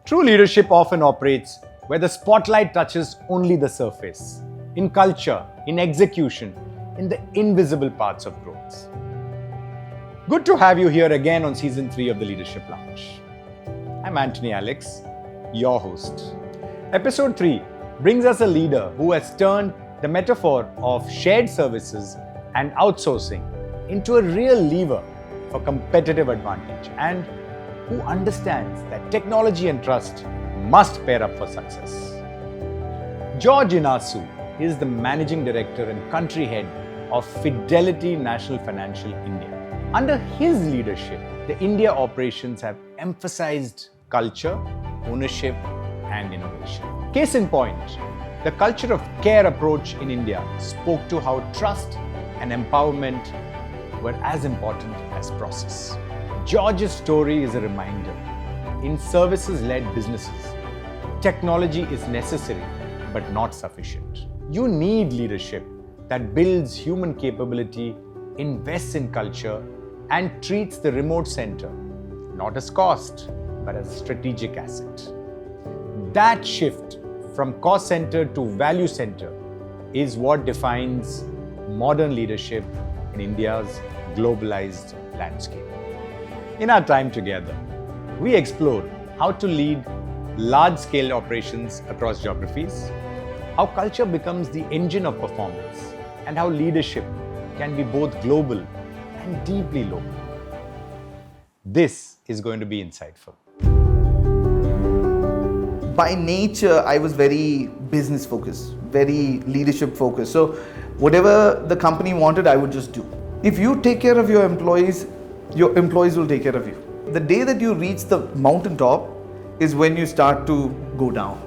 True leadership often operates where the spotlight touches only the surface, in culture, in execution, in the invisible parts of growth. Good to have you here again on Season 3 of the Leadership Lounge. I'm Antony Alex, your host. Episode 3 brings us a leader who has turned the metaphor of shared services and outsourcing into a real lever for competitive advantage and who understands that technology and trust must pair up for success. Inasu is the Managing Director and Country Head of Fidelity National Financial India. Under his leadership, the India operations have emphasized culture, ownership, and innovation. Case in point, the culture of care approach in India spoke to how trust and empowerment were as important as process. George's story is a reminder. In services-led businesses, technology is necessary but not sufficient. You need leadership that builds human capability, invests in culture, and treats the remote center not as cost but as a strategic asset. That shift from cost center to value center is what defines modern leadership in India's globalized landscape. In our time together, we explored how to lead large-scale operations across geographies, how culture becomes the engine of performance, and how leadership can be both global and deeply local. This is going to be insightful. By nature, I was very business focused, very leadership focused. So whatever the company wanted, I would just do. If you take care of your employees will take care of you. The day that you reach the mountaintop is when you start to go down,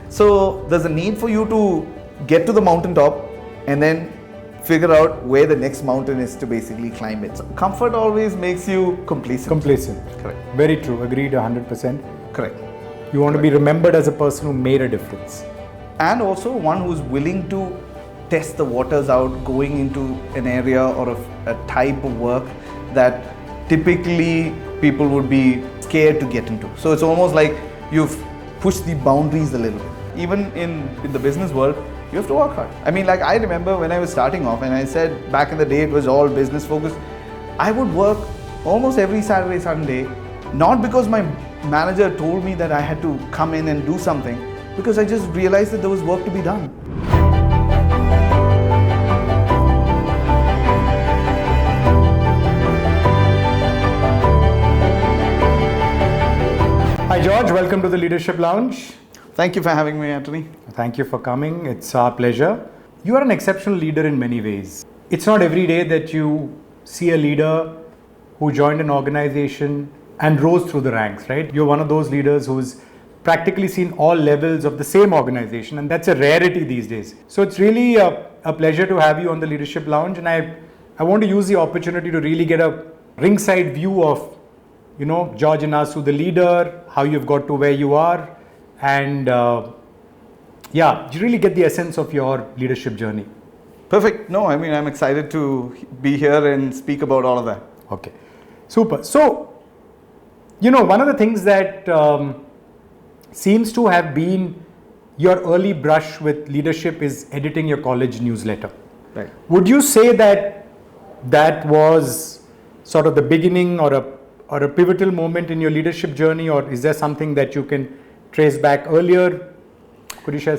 So there's a need for you to get to the mountaintop and then figure out where the next mountain is to basically climb it. So comfort always makes you complacent. Correct. Very true. Agreed 100%. Correct. You want to be remembered as a person who made a difference. And also one who's willing to test the waters out, going into an area or a type of work that typically people would be scared to get into. So it's almost like you've pushed the boundaries a little bit. Even in the business world, you have to work hard. I remember when I was starting off, and I said back in the day it was all business focused. I would work almost every Saturday, Sunday, not because my manager told me that I had to come in and do something, because I just realized that there was work to be done. Hi George, welcome to the Leadership Lounge. Thank you for having me, Antony. Thank you for coming. It's our pleasure. You are an exceptional leader in many ways. It's not every day that you see a leader who joined an organization and rose through the ranks, right? You're one of those leaders who's practically seen all levels of the same organization, and that's a rarity these days. So it's really a pleasure to have you on the Leadership Lounge, and I want to use the opportunity to really get a ringside view of George Inasu, the leader, how you've got to where you are, and you really get the essence of your leadership journey. Perfect. No, I'm excited to be here and speak about all of that. Okay, super. So, one of the things that seems to have been your early brush with leadership is editing your college newsletter. Right. Would you say that was sort of the beginning or a pivotal moment in your leadership journey, or is there something that you can trace back earlier? Could you share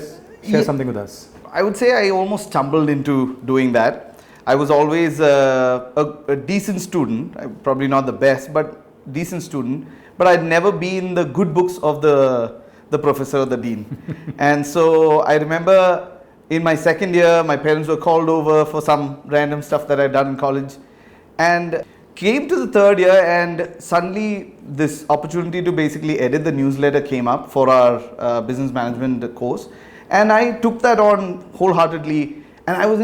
something with us? I would say I almost stumbled into doing that. I was always a decent student, probably not the best, but decent student, but I'd never been the good books of the professor or the dean. And so I remember in my second year, my parents were called over for some random stuff that I'd done in college, and came to the third year, and suddenly this opportunity to basically edit the newsletter came up for our business management course, and I took that on wholeheartedly. And I was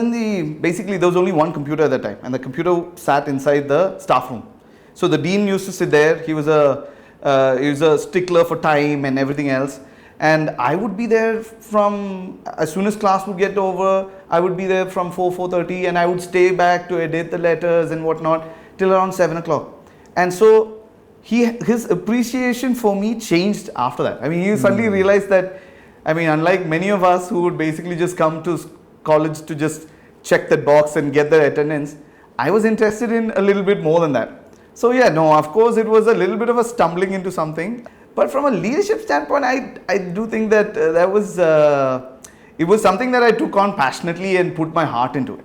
basically there was only one computer at that time, and the computer sat inside the staff room. So the dean used to sit there. He was a stickler for time and everything else. And I would be there from, as soon as class would get over, I would be there from 4:30, and I would stay back to edit the letters and whatnot till around 7 o'clock. And so his appreciation for me changed after that. I mean, he suddenly realized that, I mean, unlike many of us who would basically just come to college to just check that box and get the attendance, I was interested in a little bit more than that. So yeah, no, of course it was a little bit of a stumbling into something, but from a leadership standpoint, I do think that it was something that I took on passionately and put my heart into it.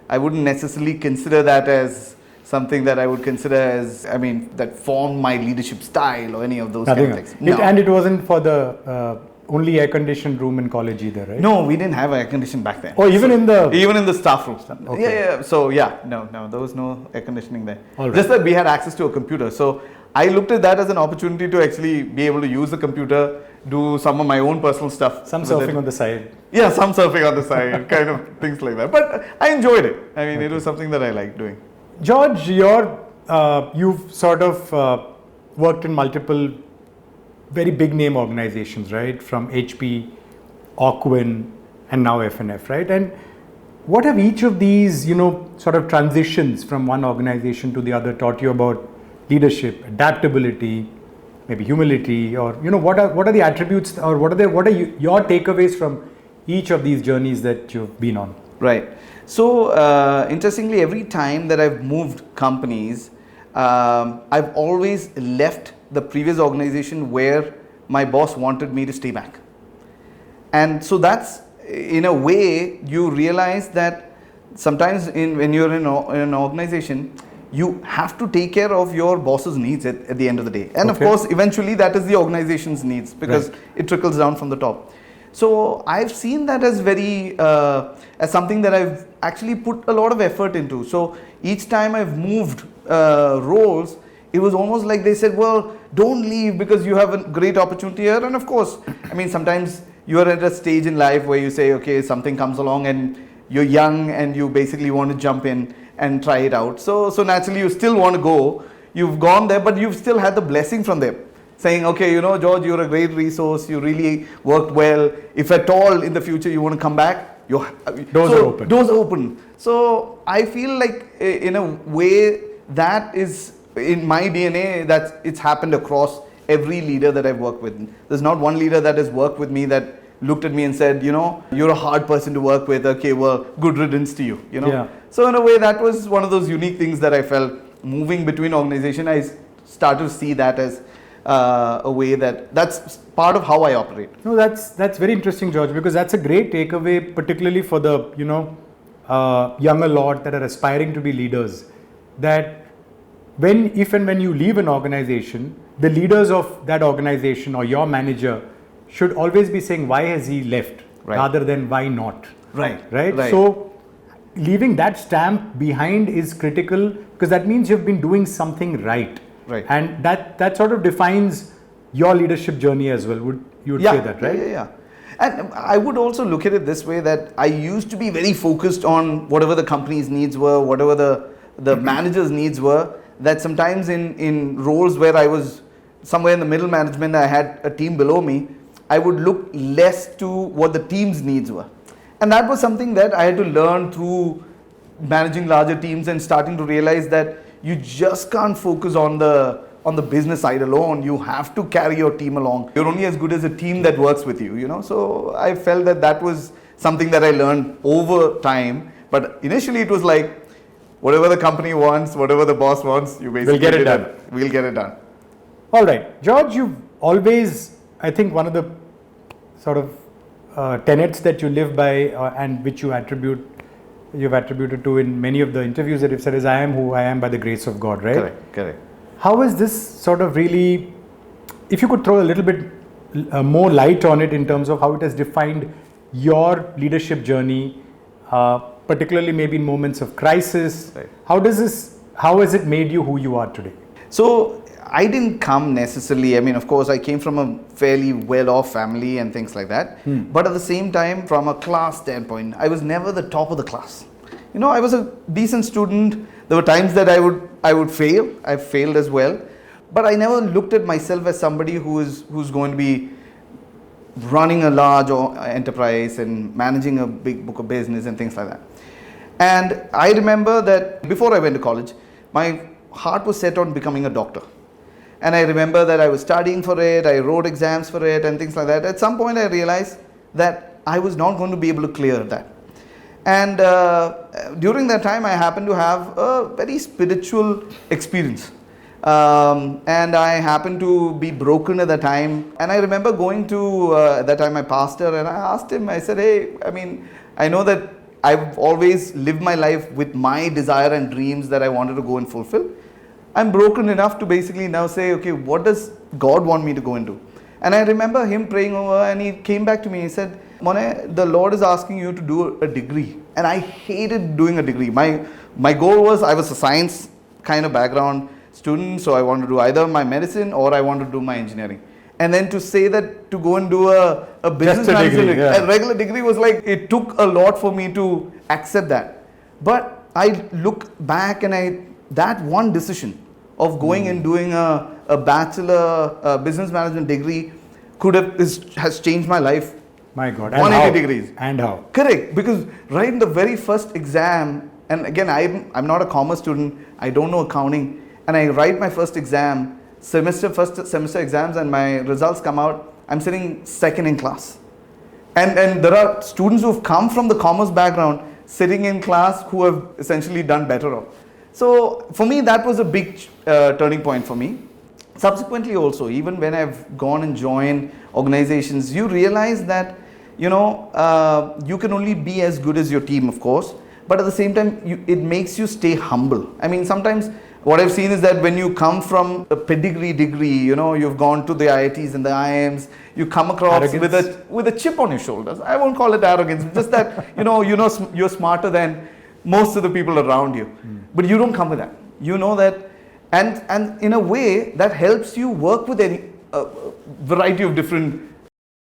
I wouldn't necessarily consider that as something that I would consider as, I mean, that formed my leadership style or any of those kind of things. No. And it wasn't for the only air-conditioned room in college either, right? No, we didn't have air conditioning back then. Oh, even in the staff room. Okay. Yeah. So yeah, no, there was no air conditioning there. Right. Just that we had access to a computer. So I looked at that as an opportunity to actually be able to use the computer, do some of my own personal stuff. Some surfing on the side. Yeah, some surfing on the side, kind of things like that. But I enjoyed it. I mean, it was something that I liked doing. George, you've sort of worked in multiple very big name organizations, right? From HP, Ocwen, and now FNF, right? And what have each of these, sort of transitions from one organization to the other taught you about leadership, adaptability, maybe humility, or what are the attributes, or what are your takeaways from each of these journeys that you've been on? Right. So interestingly, every time that I've moved companies, I've always left the previous organization where my boss wanted me to stay back. And so that's, in a way, you realize that sometimes when you're in an organization, you have to take care of your boss's needs at the end of the day. And of course, eventually that is the organization's needs, because it trickles down from the top. So I've seen that as as something that I've actually put a lot of effort into. So each time I've moved roles, it was almost like they said, well, don't leave because you have a great opportunity here. And of course, I mean, sometimes you're at a stage in life where you say, okay, something comes along and you're young and you basically want to jump in and try it out. So naturally you still want to go. You've gone there, but you've still had the blessing from them, saying, okay, George, you're a great resource. You really worked well. If at all in the future you want to come back, doors are open. Doors are open. So I feel like in a way that is in my DNA, that it's happened across every leader that I've worked with. There's not one leader that has worked with me that looked at me and said, you're a hard person to work with. Okay, well, good riddance to you. Yeah. So in a way, that was one of those unique things that I felt moving between organization. I started to see that as a way that's part of how I operate. No, that's very interesting, George, because that's a great takeaway, particularly for the younger lot that are aspiring to be leaders. That if and when you leave an organization, the leaders of that organization or your manager should always be saying, why has he left, rather than why not. Right. So leaving that stamp behind is critical, because that means you've been doing something right. And that sort of defines your leadership journey as well. You would say that, right? Yeah. And I would also look at it this way, that I used to be very focused on whatever the company's needs were, whatever the manager's needs were, that sometimes in roles where I was somewhere in the middle management, I had a team below me, I would look less to what the team's needs were. And that was something that I had to learn through managing larger teams and starting to realize that you just can't focus on the business side alone. You have to carry your team along. You're only as good as a team that works with you, So I felt that was something that I learned over time. But initially it was like, whatever the company wants, whatever the boss wants, you basically we'll get it done. We'll get it done. All right. George, you've always, I think one of the sort of tenets that you live by and which you've attributed to in many of the interviews that you've said is, I am who I am by the grace of God, right? Correct. How is this sort of really, if you could throw a little bit more light on it in terms of how it has defined your leadership journey, particularly maybe in moments of crisis. How has it made you who you are today? So I didn't come necessarily, of course I came from a fairly well-off family and things like that. But at the same time, from a class standpoint, I was never the top of the class. I was a decent student. There were times that I would fail. I failed as well. But I never looked at myself as somebody who's going to be running a large enterprise and managing a big book of business and things like that. And I remember that before I went to college, my heart was set on becoming a doctor. And I remember that I was studying for it, I wrote exams for it and things like that. At some point I realized that I was not going to be able to clear that. And during that time I happened to have a very spiritual experience. And I happened to be broken at the time. And I remember going to, at that time, my pastor, and I asked him, I said, hey, I mean, I know that I've always lived my life with my desire and dreams that I wanted to go and fulfill. I'm broken enough to basically now say, okay, what does God want me to go and do? And I remember him praying over, and he came back to me. He said, Mone, the Lord is asking you to do a degree. And I hated doing a degree. My goal was, I was a science kind of background student, so I wanted to do either my medicine or I wanted to do my engineering. And then to say that to go and do a business management degree, a regular degree was like, it took a lot for me to accept that. But I look back and that one decision of going and doing a bachelor business management degree has changed my life. My God. 180 degrees. And how? Correct. Because right in the very first exam, and again, I'm not a commerce student, I don't know accounting, and I write my first exam, first semester exams, and my results come out, I'm sitting second in class. And there are students who have come from the commerce background sitting in class who have essentially done better off. So for me, that was a big turning point for me. Subsequently also, even when I've gone and joined organizations, you realize that, you can only be as good as your team, of course, but at the same time, it makes you stay humble. I mean, sometimes what I've seen is that when you come from a pedigree degree, you've gone to the IITs and the IIMs, you come across with a chip on your shoulders. I won't call it arrogance, just that, you're smarter than most of the people around you. But you don't come with that. You know that, and in a way that helps you work with any variety of different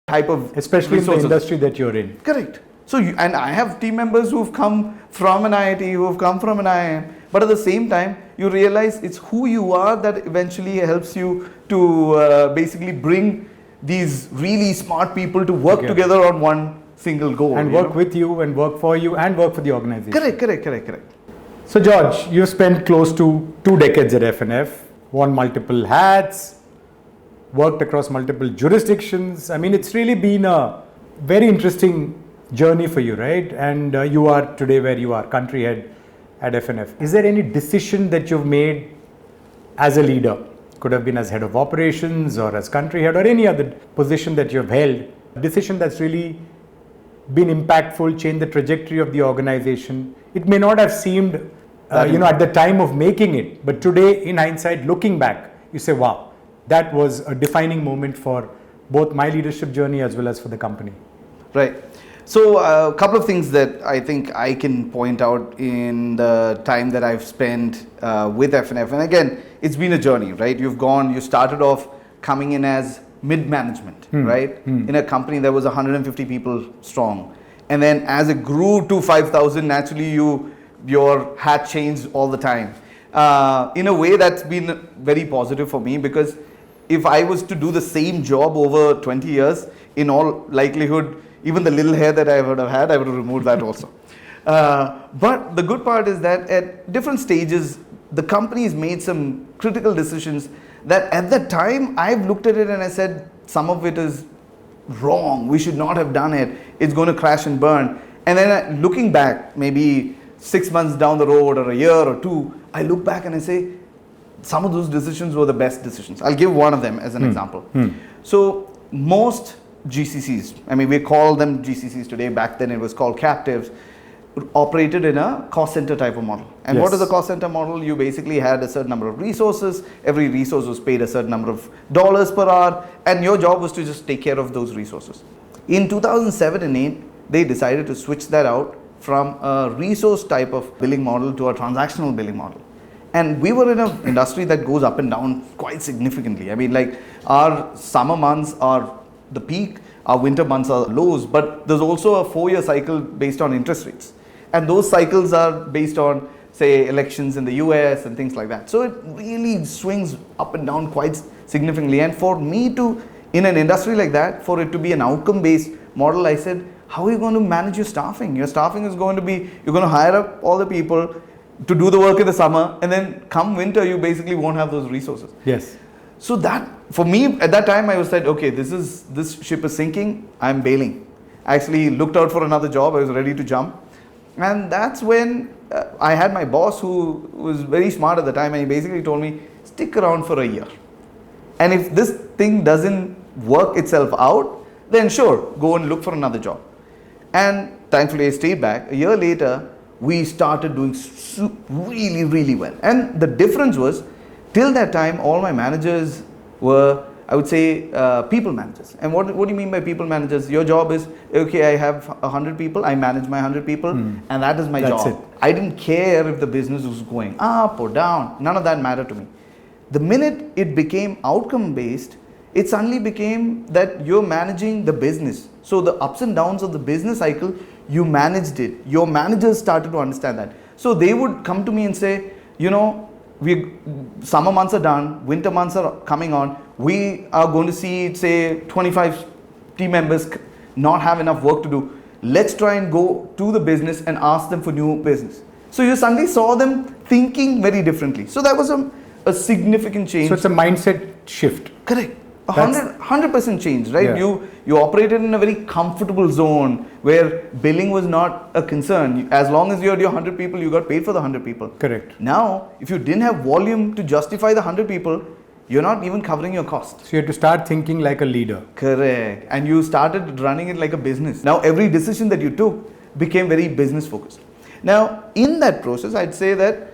type of especially resources. in the industry that you're in. Correct. So, and I have team members who've come from an IIT, who've come from an IIM, but at the same time, you realize it's who you are that eventually helps you to basically bring these really smart people to work together on one single goal. And work with you and work for you and work for the organization. Correct. So George, you've spent close to 2 decades at FNF, worn multiple hats, worked across multiple jurisdictions. I mean, it's really been a very interesting journey for you, right? And you are today where you are, country head at FNF. Is there any decision that you've made as a leader? Could have been as head of operations or as country head or any other position that you've held. A decision that's really been impactful, changed the trajectory of the organization. It may not have seemed, at the time of making it, but today in hindsight, looking back, you say, wow, that was a defining moment for both my leadership journey as well as for the company. Right. So a couple of things that I think I can point out in the time that I've spent with FNF. And again, it's been a journey, right? You started off coming in as mid-management, right? In a company that was 150 people strong. And then as it grew to 5,000, naturally your hat changed all the time. In a way that's been very positive for me, because if I was to do the same job over 20 years, in all likelihood, even the little hair that I would have had, I would have removed that also. But the good part is that at different stages, the company has made some critical decisions that at that time, I've looked at it and I said, some of it is wrong. We should not have done it. It's going to crash and burn. And then looking back, maybe 6 months down the road or a year or 2, I look back and I say, some of those decisions were the best decisions. I'll give one of them as an example. So most GCCs, I mean, we call them GCCs today, back then it was called captives, operated in a cost center type of model. And what is a cost center model? You basically had a certain number of resources, every resource was paid a certain number of dollars per hour, and your job was to just take care of those resources. In 2007 and 8, they decided to switch that out from a resource type of billing model to a transactional billing model. And we were in an industry that goes up and down quite significantly. I mean, like our summer months are the peak, our winter months are lows, but there's also a 4-year cycle based on interest rates. And those cycles are based on, say, elections in the US and things like that. So it really swings up and down quite significantly. And for me to, in an industry like that, for it to be an outcome-based model, I said, how are you going to manage your staffing? Your staffing is going to be, you're going to hire up all the people to do the work in the summer, and then come winter, you basically won't have those resources. Yes. So that, for me, at that time, I was like, okay, this ship is sinking, I'm bailing. I actually looked out for another job, I was ready to jump. And that's when I had my boss who was very smart at the time, and he basically told me, stick around for a year. And if this thing doesn't work itself out, then sure, go and look for another job. And thankfully I stayed back. A year later, we started doing really, really well. And the difference was, till that time, all my managers were, I would say, people managers. And what do you mean by people managers? Your job is, okay, I have 100 people, I manage my 100 people, and that is my job. It. I didn't care if the business was going up or down. None of that mattered to me. The minute it became outcome based, it suddenly became that you're managing the business. So the ups and downs of the business cycle, you managed it. Your managers started to understand that. So they would come to me and say, you know, summer months are done, winter months are coming on, we are going to see, say, 25 team members not have enough work to do. Let's try and go to the business and ask them for new business. So you suddenly saw them thinking very differently. So that was a significant change. So it's a mindset shift. Correct. 100% change, right? Yeah. You operated in a very comfortable zone where billing was not a concern. As long as you had your 100 people, you got paid for the 100 people. Correct. Now, if you didn't have volume to justify the 100 people, you're not even covering your costs. So you had to start thinking like a leader. Correct. And you started running it like a business. Now, every decision that you took became very business focused. Now, in that process, I'd say that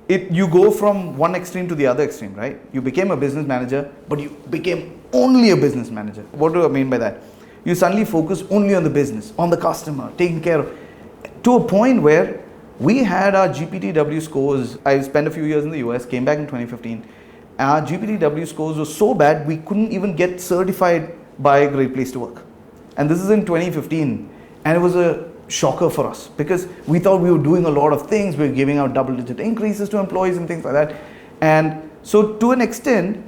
you go from one extreme to the other extreme, right? You became a business manager, but you became only a business manager. What do I mean by that? You suddenly focus only on the business, on the customer, taking care of, to a point where we had our GPTW scores. I spent a few years in the US, came back in 2015. Our GPTW scores were so bad, we couldn't even get certified by a Great Place to Work. And this is in 2015. And it was a shocker for us because we thought we were doing a lot of things. We were giving out double-digit increases to employees and things like that. And so to an extent,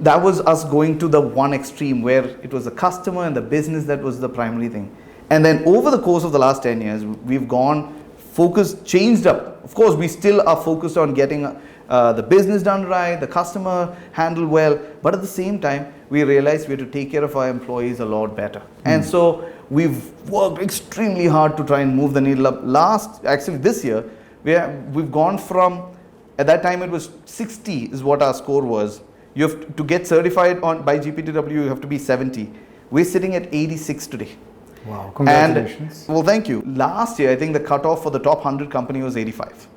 that was us going to the one extreme where it was the customer and the business that was the primary thing. And then over the course of the last 10 years, we've gone, focused, changed up. Of course, we still are focused on getting the business done right, the customer handled well, but at the same time, we realized we had to take care of our employees a lot better. And so we've worked extremely hard to try and move the needle up. Actually this year, we've gone from, at that time it was 60 is what our score was. You have to get certified by GPTW, you have to be 70. We're sitting at 86 today. Wow, congratulations. And, well, thank you. Last year, I think the cutoff for the top 100 company was 85.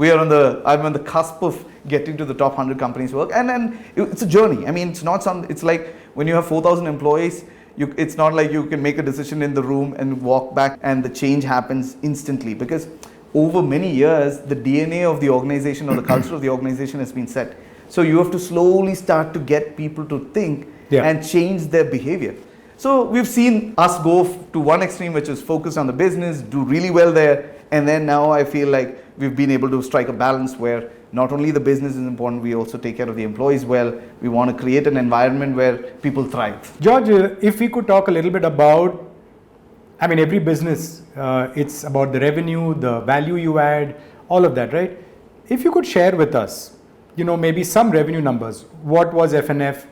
I'm on the cusp of getting to the top 100 companies work. And it's a journey. I mean, it's like when you have 4,000 employees, it's not like you can make a decision in the room and walk back and the change happens instantly, because over many years, the DNA of the organization or the culture of the organization has been set. So you have to slowly start to get people to think and change their behavior. So we've seen us go to one extreme, which is focus on the business, do really well there. And then now I feel like we've been able to strike a balance where not only the business is important, we also take care of the employees well. We want to create an environment where people thrive. George, if we could talk a little bit about, I mean, every business, it's about the revenue, the value you add, all of that, right? If you could share with us, maybe some revenue numbers. What was FNF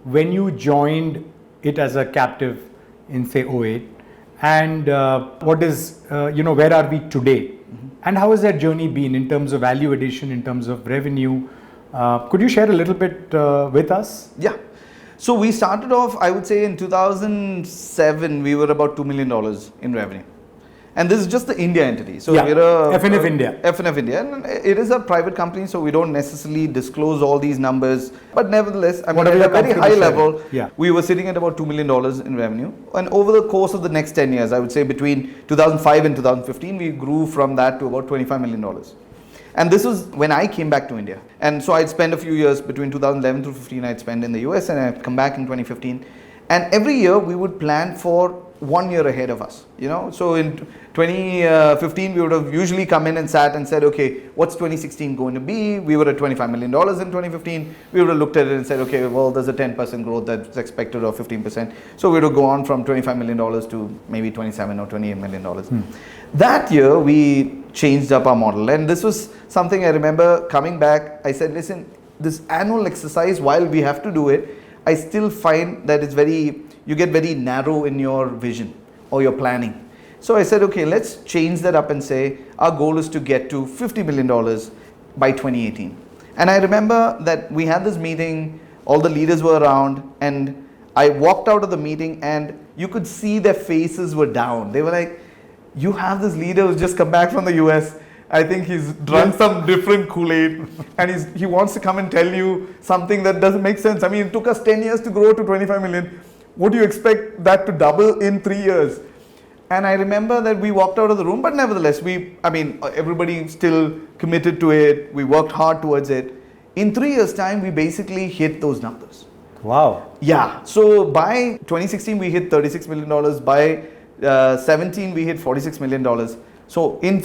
when you joined it as a captive in, say, 08? And what is, where are we today? And how has that journey been in terms of value addition, in terms of revenue? Could you share a little bit with us? Yeah. So we started off, I would say in 2007, we were about $2 million in revenue. And this is just the India entity. So we're FNF India. FNF India. And it is a private company, so we don't necessarily disclose all these numbers. But nevertheless, I mean, at a very high level, we were sitting at about $2 million in revenue. And over the course of the next 10 years, I would say between 2005 and 2015, we grew from that to about $25 million. And this was when I came back to India. And so I'd spend a few years between 2011 to 15, I'd spend in the US, and I'd come back in 2015. And every year we would plan for 1 year ahead of us, So in 2015, we would have usually come in and sat and said, okay, what's 2016 going to be? We were at $25 million in 2015. We would have looked at it and said, okay, well, there's a 10% growth that's expected, or 15%. So we would have gone from $25 million to maybe 27 or $28 million. That year, we changed up our model. And this was something I remember coming back. I said, listen, this annual exercise, while we have to do it, I still find that you get very narrow in your vision or your planning. So I said, okay, let's change that up and say our goal is to get to $50 million by 2018. And I remember that we had this meeting, all the leaders were around, and I walked out of the meeting and you could see their faces were down. They were like, you have this leader who's just come back from the US. I think he's drunk some different Kool-Aid and he wants to come and tell you something that doesn't make sense. I mean, it took us 10 years to grow to 25 million. Would you expect that to double in 3 years? And I remember that we walked out of the room, but nevertheless, everybody still committed to it. We worked hard towards it. In 3 years' time, we basically hit those numbers. Wow. Yeah. So by 2016, we hit $36 million. By 17, we hit $46 million. So in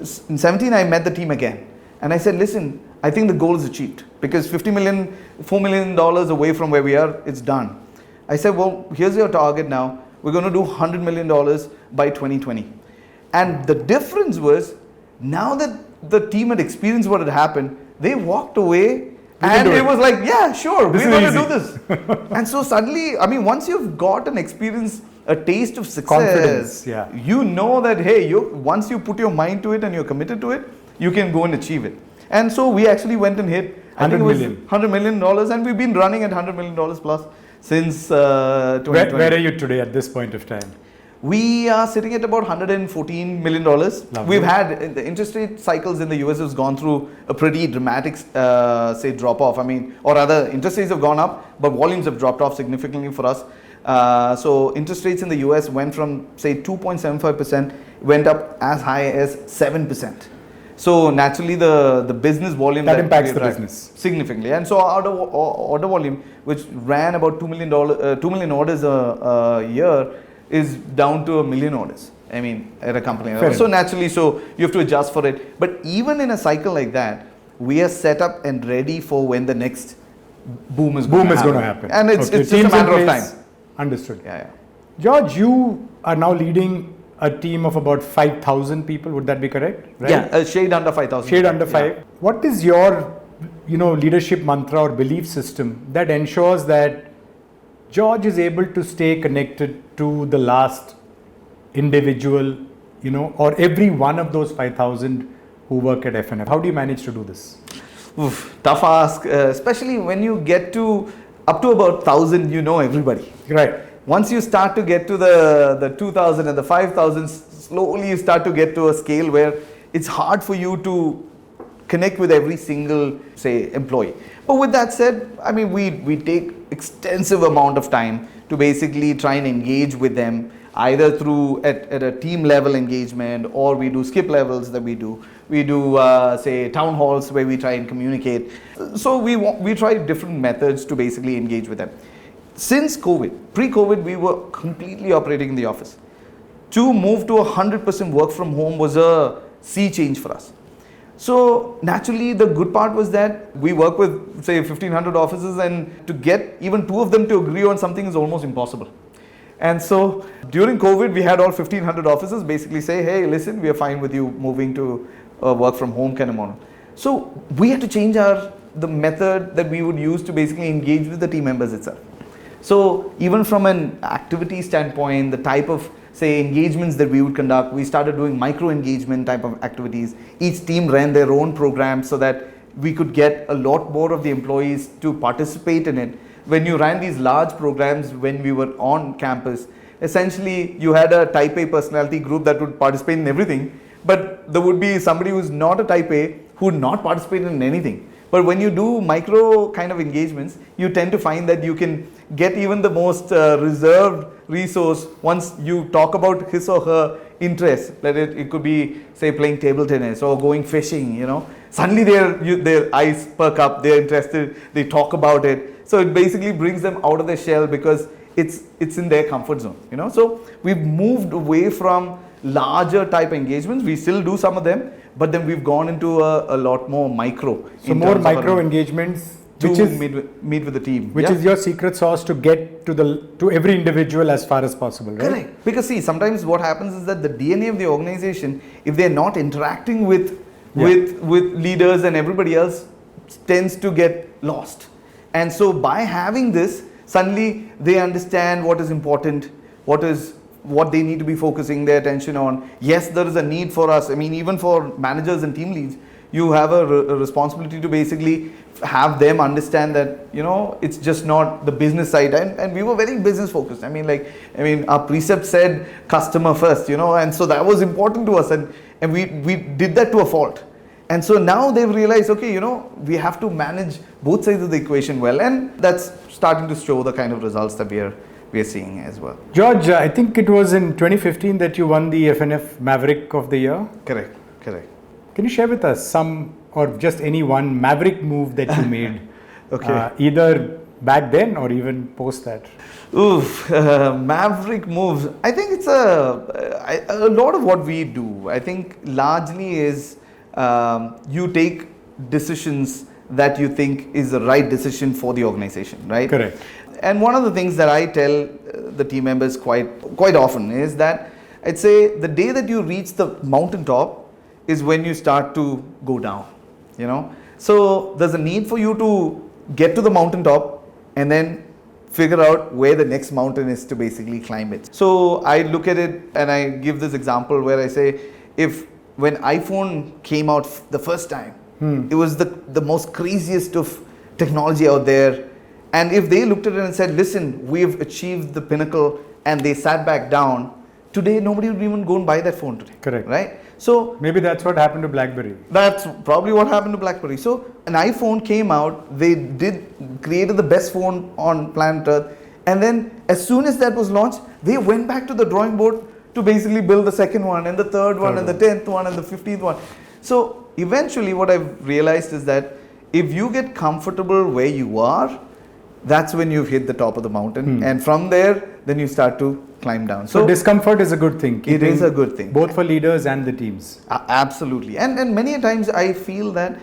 17, I met the team again. And I said, listen, I think the goal is achieved because $4 million away from where we are, it's done. I said, well, here's your target now. We're going to do $100 million by 2020. And the difference was, now that the team had experienced what had happened, they walked away and it was like, yeah, sure, we're going to do this. And so suddenly, once you've got an experience, a taste of success, you know that, hey, once you put your mind to it and you're committed to it, you can go and achieve it. And so we actually went and hit $100 million, and we've been running at $100 million plus since 2020. Where are you today at this point of time? We are sitting at about $114 million. Lovely. We've had the interest rate cycles in the US has gone through a pretty dramatic, drop off. Or rather, interest rates have gone up, but volumes have dropped off significantly for us. So interest rates in the US went from, say, 2.75%, went up as high as 7%. So naturally, the business volume that impacts the business significantly. And so our order volume, which ran about 2 million orders a year, is down to 1 million orders. At a company level. So naturally, you have to adjust for it. But even in a cycle like that, we are set up and ready for when the next boom is going to happen. And it's just a matter of time. Understood. Yeah. George, you are now leading a team of about 5,000 people. Would that be correct? Right? Yeah, a shade under 5,000. Shade under 5. Yeah. What is your, leadership mantra or belief system that ensures that George is able to stay connected to the last individual, or every one of those 5,000 who work at FNF? How do you manage to do this? Tough ask, especially when you get to up to about 1,000, everybody. Right. Once you start to get to the 2,000 and the 5,000, slowly you start to get to a scale where it's hard for you to connect with every single, say, employee. But with that said, we take extensive amount of time to basically try and engage with them, either through at a team level engagement, or we do skip levels that we do. We do, say, town halls where we try and communicate. So we try different methods to basically engage with them. Since COVID, pre-COVID, we were completely operating in the office. To move to 100% work from home was a sea change for us. So naturally, the good part was that we work with, say, 1,500 offices, and to get even 2 of them to agree on something is almost impossible. And so during COVID, we had all 1,500 offices basically say, hey, listen, we are fine with you moving to work from home kind of model. So we had to change the method that we would use to basically engage with the team members itself. So even from an activity standpoint, the type of, say, engagements that we would conduct, we started doing micro engagement type of activities. Each team ran their own program so that we could get a lot more of the employees to participate in it. When you ran these large programs, when we were on campus, essentially you had a type A personality group that would participate in everything, but there would be somebody who's not a type A who would not participate in anything. But when you do micro kind of engagements, you tend to find that you can get even the most reserved resource. Once you talk about his or her interests, that it could be, say, playing table tennis or going fishing, suddenly their eyes perk up, they're interested, they talk about it. So it basically brings them out of their shell because it's in their comfort zone, So we've moved away from larger type engagements. We still do some of them, but then we've gone into a lot more micro. So more micro engagements to meet with the team. Which is your secret sauce to get to every individual as far as possible, right? Correct. Because see, sometimes what happens is that the DNA of the organization, if they're not interacting with leaders and everybody else, tends to get lost. And so by having this, suddenly they understand what is important, what they need to be focusing their attention on. Yes, there is a need for us. I mean, even for managers and team leads, you have a responsibility to basically have them understand that, you know, it's just not the business side. And we were very business focused. I mean, our precept said customer first, you know, and so that was important to us. And we did that to a fault. And so now they've realized, okay, you know, we have to manage both sides of the equation well. And that's starting to show the kind of results that we are seeing as well. George, I think it was in 2015 that you won the FNF Maverick of the Year. Correct. Can you share with us some, or just any one Maverick move that you made? Okay. Either back then or even post that? Maverick moves. I think it's a lot of what we do. I think largely is you take decisions that you think is the right decision for the organization, right? Correct. And one of the things that I tell the team members quite often is that I'd say the day that you reach the mountaintop is when you start to go down, you know. So there's a need for you to get to the mountaintop and then figure out where the next mountain is to basically climb it. So I look at it and I give this example where I say, when iPhone came out the first time, it was the most craziest of technology out there. And if they looked at it and said, listen, we've achieved the pinnacle, and they sat back down, today nobody would even go and buy that phone today. Correct. Right? So maybe that's what happened to BlackBerry. That's probably what happened to BlackBerry. So an iPhone came out, they created the best phone on planet Earth, and then as soon as that was launched, they went back to the drawing board to basically build the second one and the third one and the 10th one and the 15th one. So eventually what I've realized is that if you get comfortable where you are, that's when you've hit the top of the mountain. And from there, then you start to climb down. So discomfort is a good thing. It is a good thing. Both for leaders and the teams. Absolutely. And many a times I feel that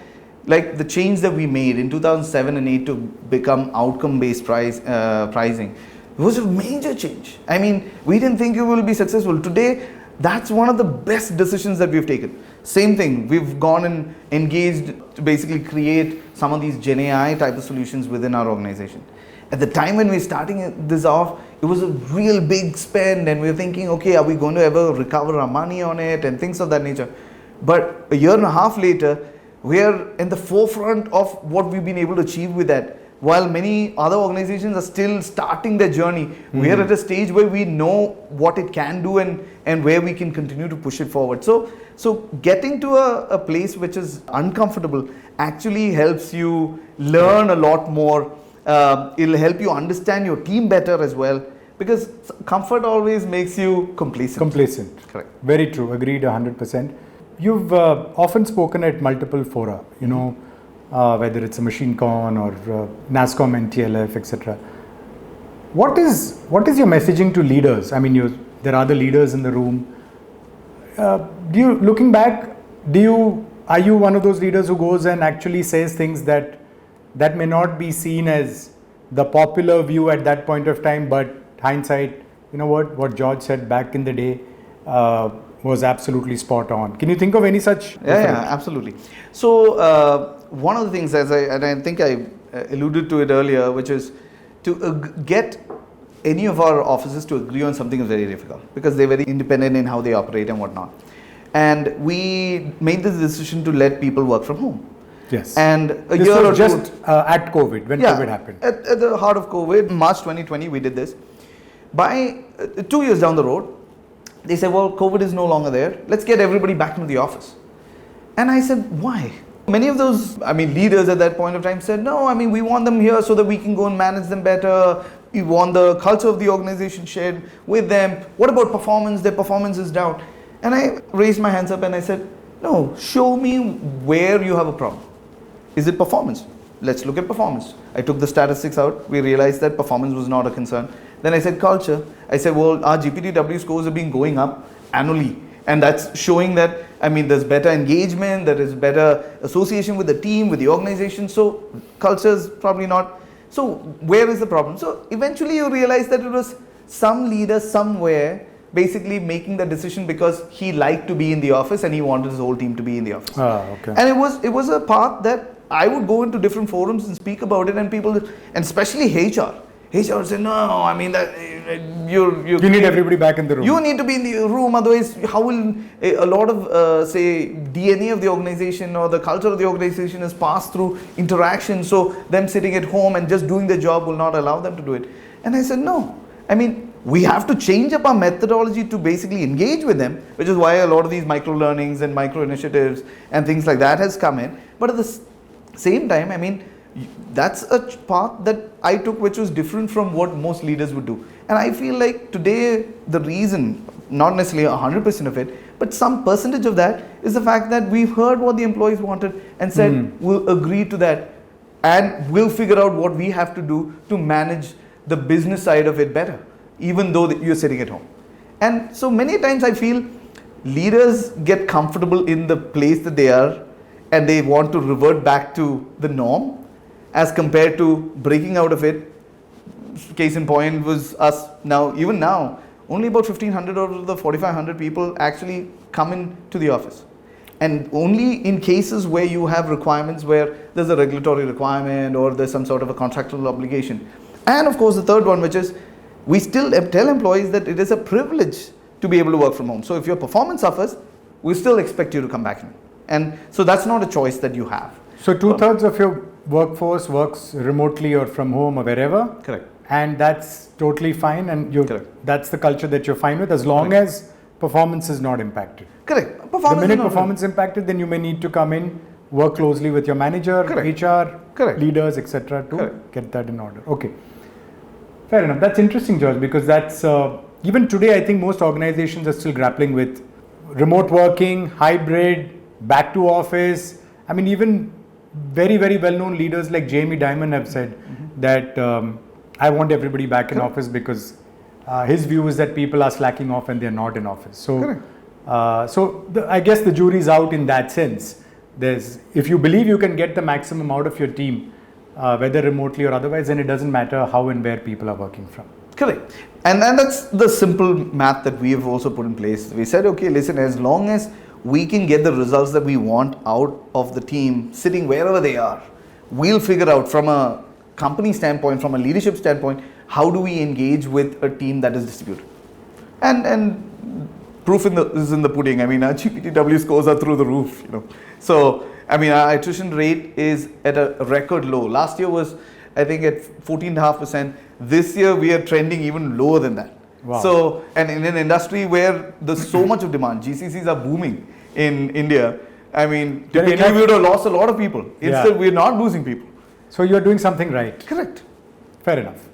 like the change that we made in 2007 and 8 to become outcome-based pricing was a major change. I mean, we didn't think it will be successful. Today, that's one of the best decisions that we've taken. Same thing, we've gone and engaged to basically create some of these Gen AI type of solutions within our organization. At the time when we were starting this off, it was a real big spend and we were thinking, okay, are we going to ever recover our money on it and things of that nature. But a year and a half later, we are in the forefront of what we've been able to achieve with that. While many other organizations are still starting their journey, we are at a stage where we know what it can do and where we can continue to push it forward. So getting to a place which is uncomfortable actually helps you learn a lot more. It'll help you understand your team better as well, because comfort always makes you complacent. Correct. Very true. Agreed 100%. You've often spoken at multiple fora, you know, whether it's a MachineCon or NASSCOM, NTLF, etc. What is your messaging to leaders? I mean, there are other leaders in the room. Looking back, are you one of those leaders who goes and actually says things that may not be seen as the popular view at that point of time, but hindsight, you know what George said back in the day was absolutely spot on. Can you think of any such? Yeah, absolutely. So one of the things, and I think I alluded to it earlier, which is to get any of our offices to agree on something is very difficult because they're very independent in how they operate and whatnot. And we made this decision to let people work from home. Yes. And this year was just at COVID, when COVID happened. At the heart of COVID, March 2020, we did this. By 2 years down the road, they said, well, COVID is no longer there. Let's get everybody back into the office. And I said, why? Many of those, leaders at that point of time said, no, we want them here so that we can go and manage them better. We want the culture of the organization shared with them. What about performance? Their performance is down. And I raised my hands up and I said, no, show me where you have a problem. Is it performance? Let's look at performance. I took the statistics out. We realized that performance was not a concern. Then I said culture. I said, well, our GPTW scores have been going up annually. And that's showing that, there's better engagement, there is better association with the team, with the organization. So culture is probably not. So where is the problem? So eventually you realize that it was some leader somewhere basically making the decision because he liked to be in the office and he wanted his whole team to be in the office. Okay. And it was a path that I would go into different forums and speak about it, and people, and especially HR would say, no, I mean that you need everybody back in the room. You need to be in the room, otherwise how will a lot of say DNA of the organization or the culture of the organization is passed through interaction, so them sitting at home and just doing their job will not allow them to do it. And I said, no, I mean, we have to change up our methodology to basically engage with them, which is why a lot of these micro learnings and micro initiatives and things like that has come in. But at the same time, I mean, that's a path that I took which was different from what most leaders would do. And I feel like today the reason, not necessarily 100% of it, but some percentage of that is the fact that we've heard what the employees wanted and said we'll agree to that and we'll figure out what we have to do to manage the business side of it better, even though you're sitting at home. And so many times I feel leaders get comfortable in the place that they are and they want to revert back to the norm as compared to breaking out of it. Case in point was us now, even now, only about 1,500 out of the 4,500 people actually come into the office. And only in cases where you have requirements where there's a regulatory requirement or there's some sort of a contractual obligation. And of course the third one, which is we still tell employees that it is a privilege to be able to work from home. So if your performance suffers, we still expect you to come back in. And so that's not a choice that you have. So 2/3 of your workforce works remotely or from home or wherever. Correct. And that's totally fine, and that's the culture that you're fine with, as long as performance is not impacted. Correct. The minute performance is impacted, then you may need to come in, work closely with your manager, HR, leaders, etc. to get that in order. Okay. Fair enough. That's interesting, George, because that's even today I think most organizations are still grappling with remote working, hybrid, back to office. I mean, even very, very well-known leaders like Jamie Dimon have said that I want everybody back in office because his view is that people are slacking off and they're not in office. So, I guess the jury's out in that sense. If you believe you can get the maximum out of your team, whether remotely or otherwise, then it doesn't matter how and where people are working from. Correct. And that's the simple math that we have also put in place. We said, okay, listen, as long as we can get the results that we want out of the team sitting wherever they are, we'll figure out from a company standpoint, from a leadership standpoint, how do we engage with a team that is distributed. And proof is in the pudding. I mean, our GPTW scores are through the roof, you know. So, I mean, our attrition rate is at a record low. Last year was, I think, at 14.5%. This year we are trending even lower than that. Wow. So, and in an industry where there's so much of demand, GCCs are booming in India. I mean, typically we would have lost a lot of people. Instead, we're not losing people. So you're doing something right. Correct. Fair enough.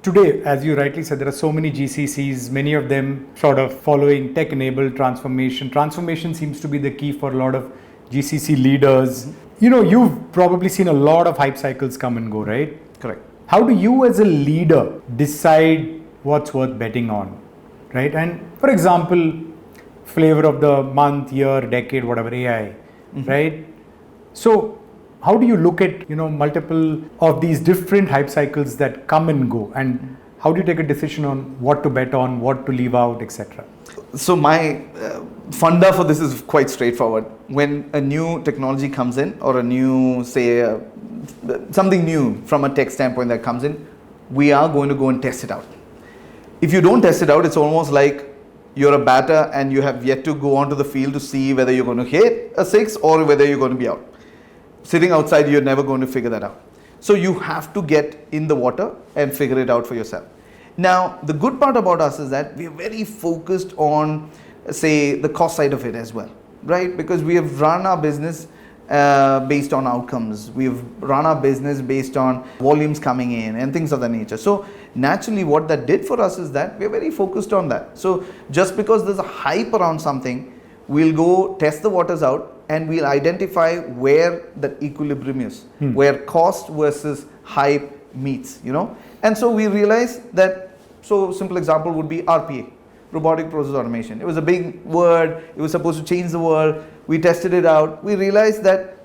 Today, as you rightly said, there are so many GCCs, many of them sort of following tech-enabled transformation. Transformation seems to be the key for a lot of GCC leaders. You know, you've probably seen a lot of hype cycles come and go, right? Correct. How do you as a leader decide what's worth betting on, right? And for example, flavor of the month, year, decade, whatever, AI, right? So how do you look at, multiple of these different hype cycles that come and go, and how do you take a decision on what to bet on, what to leave out, etc.? So my funda for this is quite straightforward. When a new technology comes in, or a new, say, something new from a tech standpoint that comes in, we are going to go and test it out. If you don't test it out, it's almost like you're a batter and you have yet to go onto the field to see whether you're going to hit a six or whether you're going to be out. Sitting outside, you're never going to figure that out. So you have to get in the water and figure it out for yourself. Now, the good part about us is that we're very focused on, say, the cost side of it as well, right? Because we have run our business based on outcomes. We've run our business based on volumes coming in and things of that nature. So naturally, what that did for us is that we're very focused on that. So just because there's a hype around something, we'll go test the waters out and we'll identify where that equilibrium is, where cost versus hype meets, And so we realized that, so simple example would be RPA, robotic process automation. It was a big word. It was supposed to change the world. We tested it out. We realized that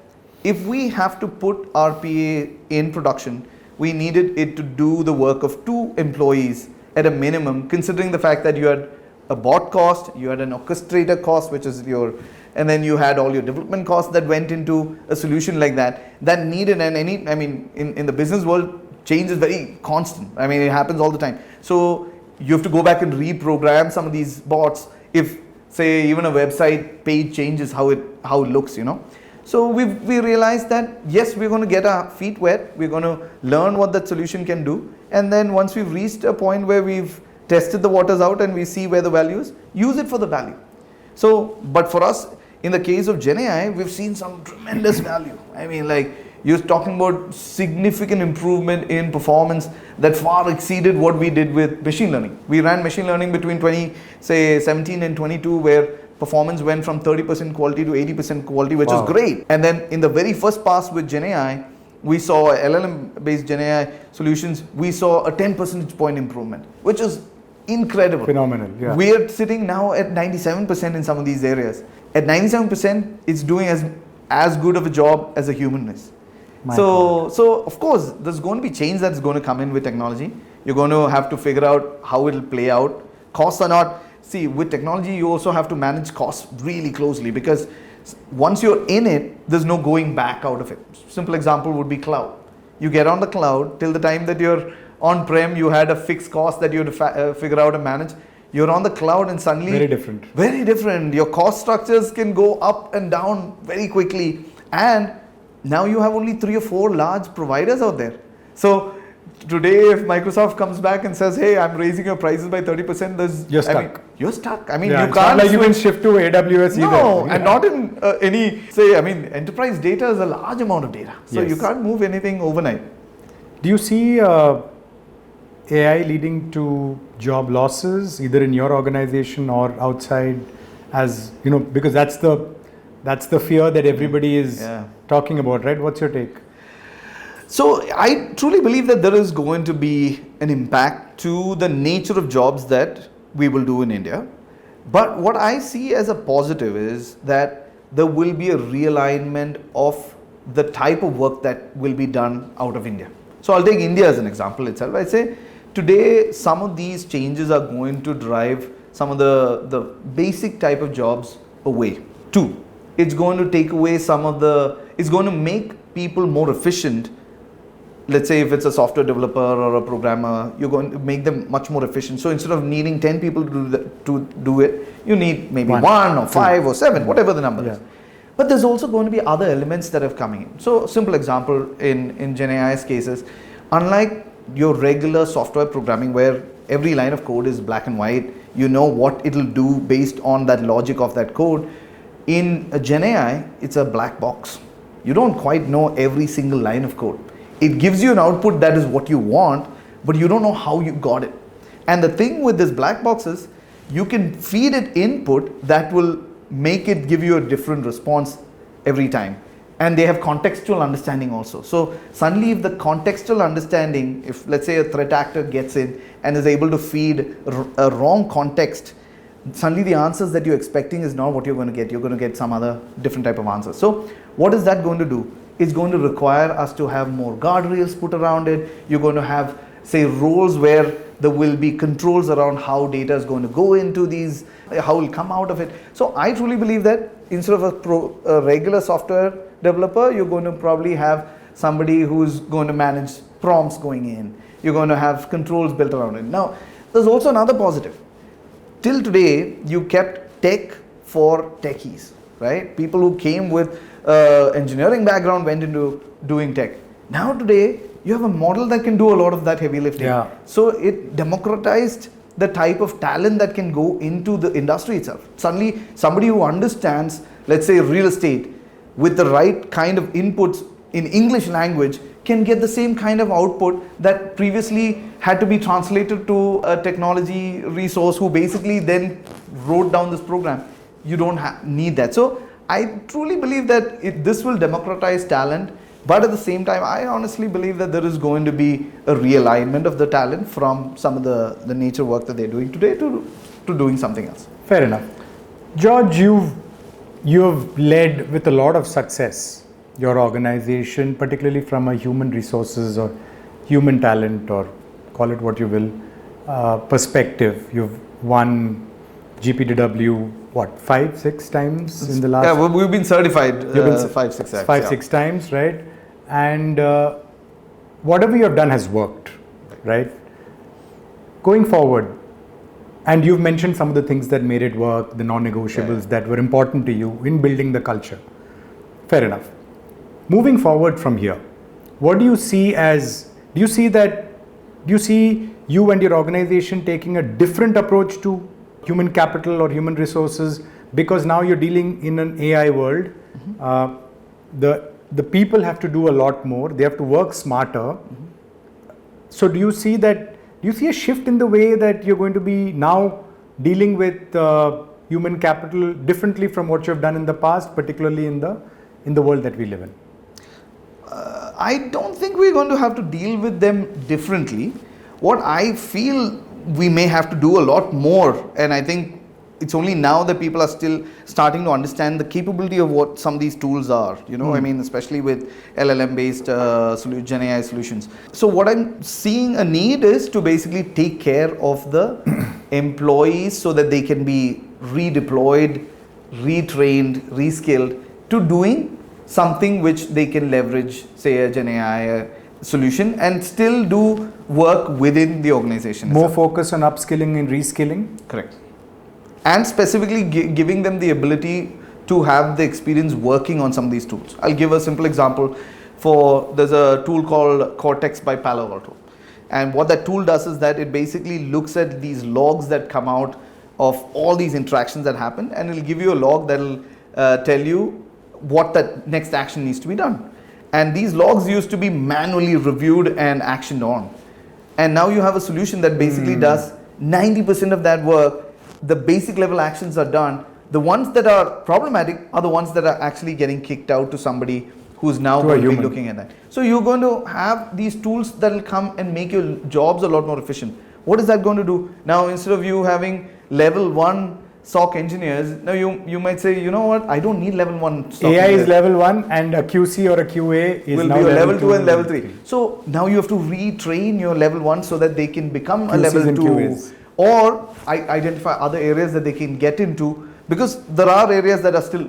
if we have to put RPA in production, we needed it to do the work of 2 employees at a minimum, considering the fact that you had a bot cost, you had an orchestrator cost, which is your, and then you had all your development costs that went into a solution like that needed, and in the business world, change is very constant. I mean, it happens all the time. So you have to go back and reprogram some of these bots if, say, even a website page changes how it looks, So we realized that yes, we're going to get our feet wet, we're going to learn what that solution can do, and then once we've reached a point where we've tested the waters out and we see where the value is, use it for the value. So, but for us, in the case of Gen AI, we've seen some tremendous value. I mean, like, you're talking about significant improvement in performance that far exceeded what we did with machine learning. We ran machine learning between 2017 and 22, where performance went from 30% quality to 80% quality, which is great. And then in the very first pass with Gen AI, we saw LLM-based Gen AI solutions, we saw a 10 percentage point improvement, which is incredible. Phenomenal, yeah. We are sitting now at 97% in some of these areas. At 97%, it's doing as good of a job as a human is. So of course, there's going to be change that's going to come in with technology. You're going to have to figure out how it'll play out. Costs are not, see, with technology, you also have to manage costs really closely, because once you're in it, there's no going back out of it. Simple example would be cloud. You get on the cloud, till the time that you're on-prem, you had a fixed cost that you had to figure out and manage. You're on the cloud and suddenly... Very different. Very different. Your cost structures can go up and down very quickly. And now you have only 3 or 4 large providers out there. So today, if Microsoft comes back and says, hey, I'm raising your prices by 30%, you're stuck. You're stuck. I mean, yeah, you can't... Not like you can shift to AWS either. No, and not in enterprise data is a large amount of data. So you can't move anything overnight. Do you see AI leading to job losses, either in your organization or outside, as because that's the fear that everybody is talking about, right? What's your take? So I truly believe that there is going to be an impact to the nature of jobs that we will do in India. But what I see as a positive is that there will be a realignment of the type of work that will be done out of India. So I'll take India as an example itself. I say today some of these changes are going to drive some of the basic type of jobs away. 2, it's going to take away it's going to make people more efficient. Let's say if it's a software developer or a programmer, you're going to make them much more efficient. So instead of needing 10 people to do it, you need maybe 1 or 5 or 7, whatever the number is. But there's also going to be other elements that are coming in. So simple example in Gen AI's cases, unlike your regular software programming where every line of code is black and white, you know what it'll do based on that logic of that code. In a Gen AI, it's a black box. You don't quite know every single line of code. It gives you an output that is what you want, but you don't know how you got it. And the thing with this black box is, you can feed it input that will make it give you a different response every time. And they have contextual understanding also. So suddenly if the contextual understanding, if let's say a threat actor gets in and is able to feed a wrong context, suddenly the answers that you're expecting is not what you're going to get. You're going to get some other different type of answers. So what is that going to do? It's going to require us to have more guardrails put around it. You're going to have, say, roles where there will be controls around how data is going to go into these, how it will come out of it. So I truly believe that instead of a regular software developer, you're going to probably have somebody who's going to manage prompts going in. You're going to have controls built around it. Now, there's also another positive. Till today, you kept tech for techies, right? People who came with engineering background went into doing tech. Now today, you have a model that can do a lot of that heavy lifting. Yeah. So it democratized the type of talent that can go into the industry itself. Suddenly, somebody who understands, let's say, real estate with the right kind of inputs in English language can get the same kind of output that previously had to be translated to a technology resource who basically then wrote down this program. You don't need that. So I truly believe that this will democratize talent, but at the same time, I honestly believe that there is going to be a realignment of the talent from some of the nature work that they're doing today to doing something else. Fair enough. George, you've led with a lot of success your organization, particularly from a human resources or human talent, or call it what you will, perspective. You've won GPW, what, 5-6 times in the last? Yeah, we've been certified You've been 5-6 times. 5-6 times, right? And whatever you have done has worked, right? Going forward, and you've mentioned some of the things that made it work, the non-negotiables that were important to you in building the culture. Fair enough. Moving forward from here, what do you see as, do you see you and your organization taking a different approach to human capital or human resources, because now you're dealing in an AI world? The people have to do a lot more, they have to work smarter. So do you see a shift in the way that you're going to be now dealing with human capital differently from what you've done in the past, particularly in the world that we live in? I don't think we're going to have to deal with them differently. What I feel we may have to do a lot more, and I think it's only now that people are still starting to understand the capability of what some of these tools are, I mean, especially with LLM based Gen AI solutions. So what I'm seeing a need is to basically take care of the employees so that they can be redeployed, retrained, reskilled to doing something which they can leverage, say a Gen AI solution, and still do work within the organization. More focus on upskilling and reskilling? Correct. And specifically giving them the ability to have the experience working on some of these tools. I'll give a simple example. There's a tool called Cortex by Palo Alto. And what that tool does is that it basically looks at these logs that come out of all these interactions that happen, and it'll give you a log that'll tell you what that next action needs to be done. And these logs used to be manually reviewed and actioned on. And now you have a solution that basically does 90% of that work. The basic level actions are done. The ones that are problematic are the ones that are actually getting kicked out to somebody who's now going to be looking at that. So you're going to have these tools that will come and make your jobs a lot more efficient. What is that going to do? Now, instead of you having level 1 SOC engineers, now you might say, you know what, I don't need level 1 SOC AI engineers. is level 1 and a QC or a QA is will now be a level 2 and level 3. 3. So now you have to retrain your level 1 so that they can become a level and 2 QAs. or identify other areas that they can get into, because there are areas that are still,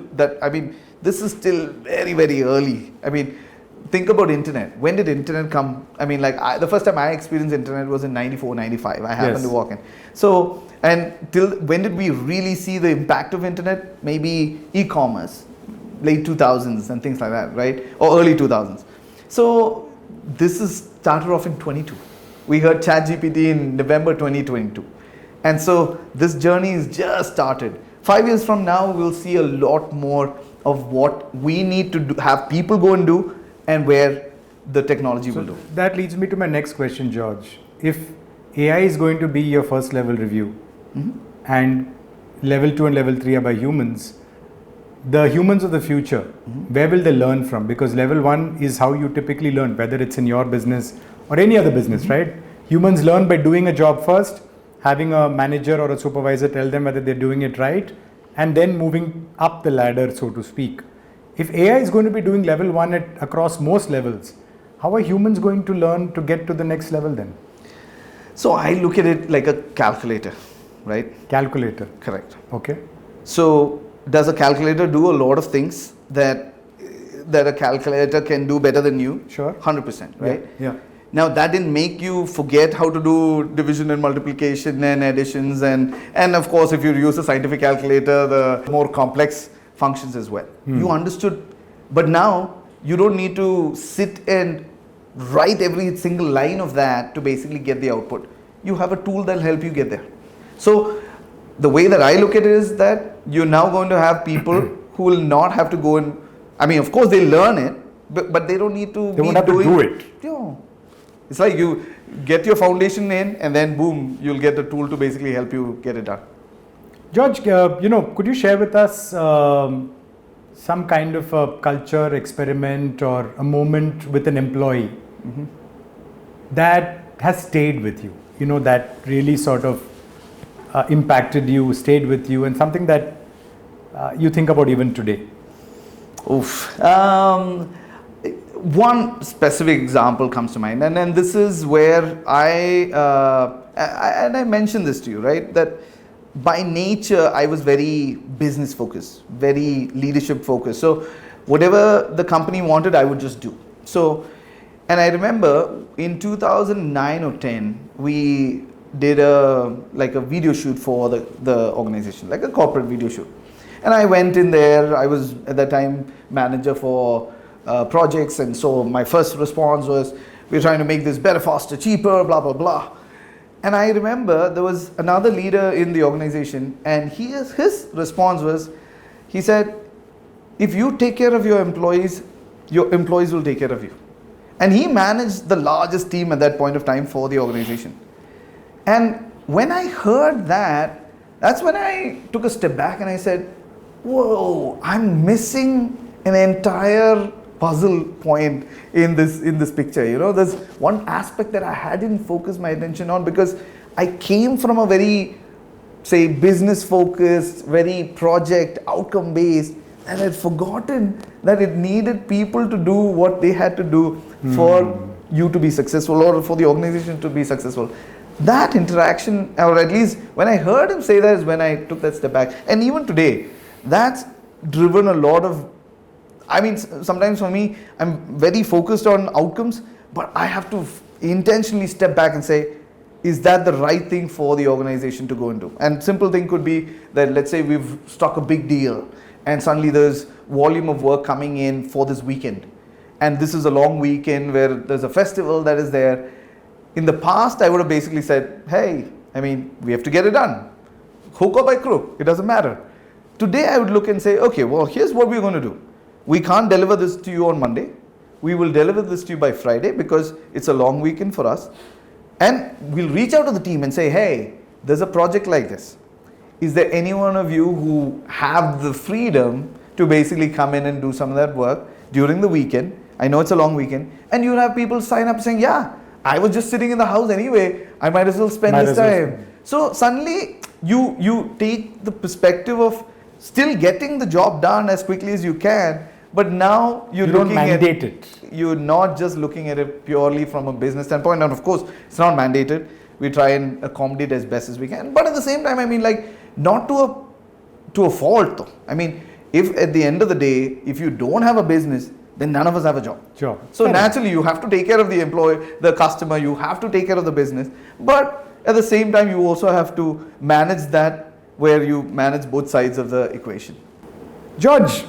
this is still very, very early. I mean, think about internet. When did internet come? I mean, the first time I experienced internet was in 94, 95. I happened to walk in. So, and till when did we really see the impact of internet? Maybe e-commerce, late 2000s and things like that, right? Or early 2000s. So this is started off in 22. We heard ChatGPT in November 2022. And so this journey is just started. 5 years from now, we'll see a lot more of what we need to do, have people go and do, and where the technology will do. That leads me to my next question, George. If AI is going to be your first level review, and level 2 and level 3 are by humans, the humans of the future, where will they learn from? Because level 1 is how you typically learn, whether it's in your business or any other business, right? Humans learn by doing a job first, having a manager or a supervisor tell them whether they're doing it right, and then moving up the ladder, so to speak. If AI is going to be doing level 1 across most levels, how are humans going to learn to get to the next level then? So I look at it like a calculator, right? Calculator. Correct. Okay. So does a calculator do a lot of things that a calculator can do better than you? Sure. 100%, right? Yeah. Now that didn't make you forget how to do division and multiplication and additions and of course if you use a scientific calculator, the more complex functions as well. You understood, but now you don't need to sit and write every single line of that to basically get the output. You have a tool that'll help you get there. So the way that I look at it is that you're now going to have people who will not have to go and, of course they learn it, but they don't need to. They won't have to do it. Yeah. It's like you get your foundation in and then boom, you'll get a tool to basically help you get it done. George, could you share with us some kind of a culture experiment or a moment with an employee that has stayed with you, that really sort of impacted you, stayed with you, and something that you think about even today? Oof. One specific example comes to mind, and then this is where I mentioned this to you, right? That by nature, I was very business focused, very leadership focused. So whatever the company wanted, I would just do. So, and I remember in 2009 or 10, we did a video shoot for the organization, like a corporate video shoot. And I went in there. I was at that time manager for projects, and so my first response was, we're trying to make this better, faster, cheaper, blah, blah, blah. And I remember there was another leader in the organization, and his response was, he said, if you take care of your employees will take care of you. And he managed the largest team at that point of time for the organization. And when I heard that, that's when I took a step back and I said, whoa, I'm missing an entire puzzle point in this picture. You know, there's one aspect that I hadn't focused my attention on, because I came from a very, say, business focused, very project outcome based, and I'd forgotten that it needed people to do what they had to do for you to be successful, or for the organization to be successful. That interaction, or at least when I heard him say that, is when I took that step back. And even today, that's driven a lot of, I mean, sometimes for me, I'm very focused on outcomes, but I have to intentionally step back and say, is that the right thing for the organization to go into? And simple thing could be that, let's say we've struck a big deal, and suddenly there's volume of work coming in for this weekend. And this is a long weekend where there's a festival that is there. In the past, I would have basically said, hey, I mean, we have to get it done. Hook or by crook, it doesn't matter. Today, I would look and say, okay, well, here's what we're going to do. We can't deliver this to you on Monday. We will deliver this to you by Friday, because it's a long weekend for us. And we'll reach out to the team and say, hey, there's a project like this. Is there any one of you who have the freedom to basically come in and do some of that work during the weekend? I know it's a long weekend. And you'll have people sign up saying, yeah, I was just sitting in the house anyway, I might as well spend this time. So suddenly you take the perspective of still getting the job done as quickly as you can, but now you're looking at it. You're not just looking at it purely from a business standpoint. And of course, it's not mandated. We try and accommodate as best as we can. But at the same time, I mean, like, not to a fault though. I mean, if at the end of the day, if you don't have a business, then none of us have a job. Sure. So naturally, you have to take care of the employee, the customer, you have to take care of the business. But at the same time, you also have to manage that, where you manage both sides of the equation. George,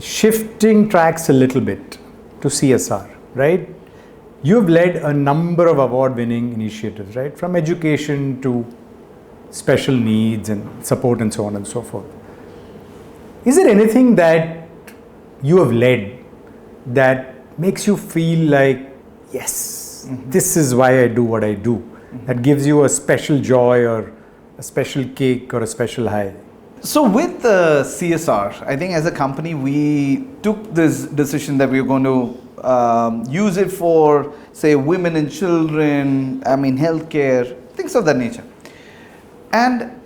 shifting tracks a little bit to CSR, right? You've led a number of award-winning initiatives, right? From education to special needs and support and so on and so forth. Is there anything that you have led that makes you feel like, yes, this is why I do what I do, that gives you a special joy or a special cake or a special high? So with the CSR, I think as a company, we took this decision that we were going to use it for, say, women and children, I mean, healthcare, things of that nature. And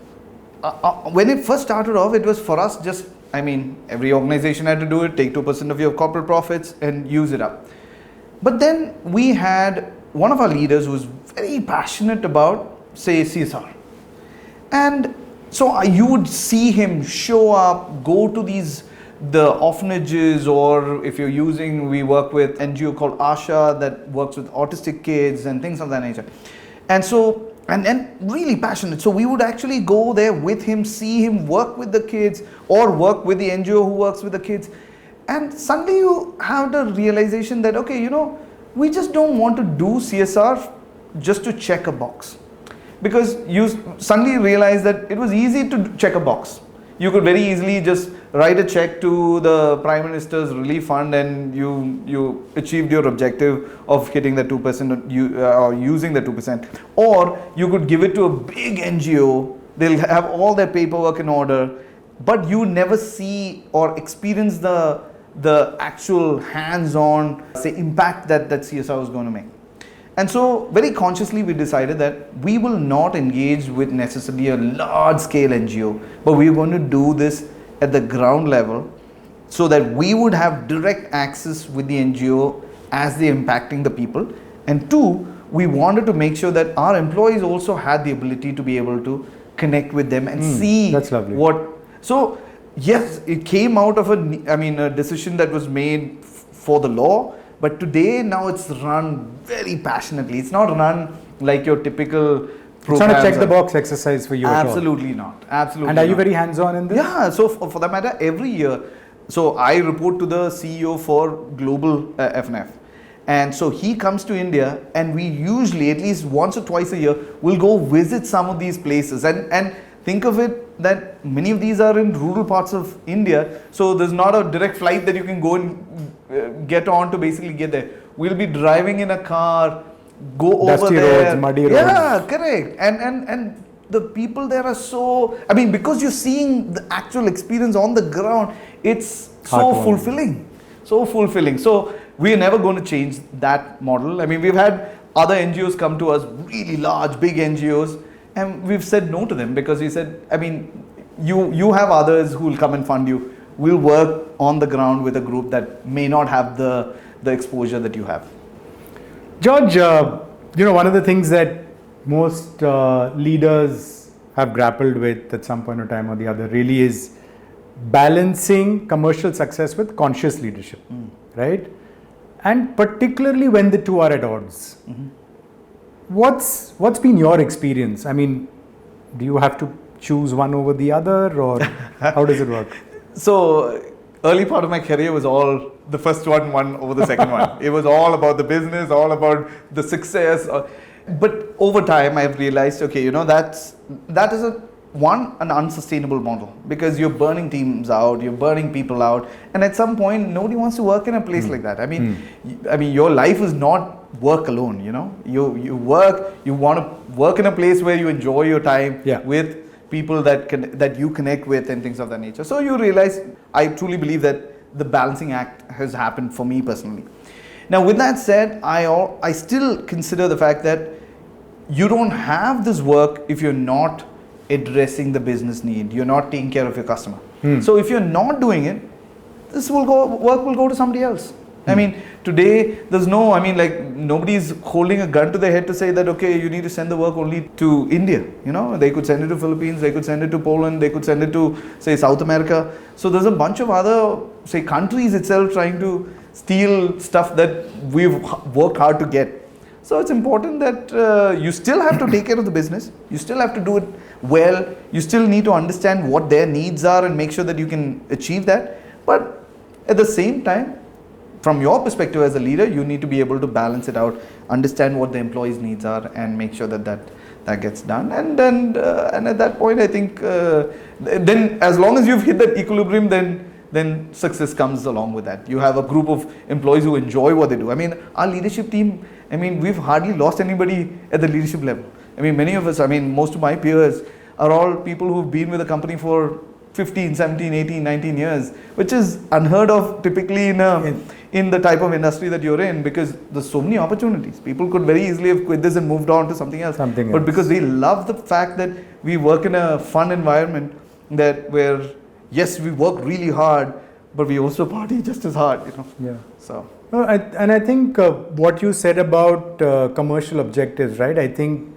when it first started off, it was for us just, I mean, every organization had to do it, take 2% of your corporate profits and use it up. But then we had one of our leaders who was very passionate about, say, CSR. And so you would see him show up, go to the orphanages, or if you're using, we work with NGO called Asha that works with autistic kids and things of that nature. And so, and really passionate. So we would actually go there with him, see him work with the kids, or work with the NGO who works with the kids. And suddenly you have the realization that, okay, you know, we just don't want to do CSR just to check a box. Because you suddenly realize that it was easy to check a box. You could very easily just write a check to the Prime Minister's Relief Fund and you achieved your objective of hitting the 2% or using the 2%. Or you could give it to a big NGO, they'll have all their paperwork in order, but you never see or experience the actual hands-on, say, impact that CSR is going to make. And so very consciously we decided that we will not engage with necessarily a large scale NGO, but we are going to do this at the ground level so that we would have direct access with the NGO as they're impacting the people. And two, we wanted to make sure that our employees also had the ability to be able to connect with them and see that's lovely. what. So yes, it came out of a decision that was made for the law, but today now it's run very passionately. It's not run like your typical. It's not a check the box exercise for you at all. Absolutely not. Absolutely. And are you not. very hands-on in this? Yeah. So for that matter, every year, so I report to the CEO for global FNF. And so he comes to India, and we usually, at least once or twice a year, will go visit some of these places. And think of it that many of these are in rural parts of India. So there's not a direct flight that you can go and get on to basically get there. We'll be driving in a car, go Dusty over there. roads, muddy roads. Yeah, correct. And the people there are so, because you're seeing the actual experience on the ground, it's so fulfilling. So fulfilling. So we're never going to change that model. We've had other NGOs come to us, really large, big NGOs, and we've said no to them because we said, you have others who will come and fund you. We'll work on the ground with a group that may not have the exposure that you have. George, one of the things that most leaders have grappled with at some point in time or the other really is balancing commercial success with conscious leadership, right? And particularly when the two are at odds. What's been your experience? Do you have to choose one over the other, or how does it work? So early part of my career was all the first one won over the second one. It was all about the business, all about the success. But over time, I've realized, that is an unsustainable model, because you're burning teams out, you're burning people out, and at some point, nobody wants to work in a place like that. Your life is not work alone. You work. You want to work in a place where you enjoy your time with people that you connect with and things of that nature. So you realize, I truly believe that the balancing act has happened for me personally. Now, with that said, I still consider the fact that you don't have this work if you're not addressing the business need, you're not taking care of your customer. So if you're not doing it, work will go to somebody else. Today there's nobody's holding a gun to their head to say that, okay, you need to send the work only to India. They could send it to Philippines, they could send it to Poland, they could send it to, say, South America. So there's a bunch of other, say, countries itself trying to steal stuff that we've worked hard to get. So it's important that you still have to take care of the business. You still have to do it well. You still need to understand what their needs are and make sure that you can achieve that. But at the same time, from your perspective as a leader, you need to be able to balance it out, understand what the employees' needs are, and make sure that gets done. And at that point, I think then as long as you've hit that equilibrium, then success comes along with that. You have a group of employees who enjoy what they do. Our leadership team, we've hardly lost anybody at the leadership level. Many of us, most of my peers are all people who've been with the company for 15, 17, 18, 19 years, which is unheard of typically in the type of industry that you're in, because there's so many opportunities. People could very easily have quit this and moved on to something else. But because we love the fact that we work in a fun environment where, yes, we work really hard, but we also party just as hard, Yeah. So. And I think what you said about commercial objectives, right? I think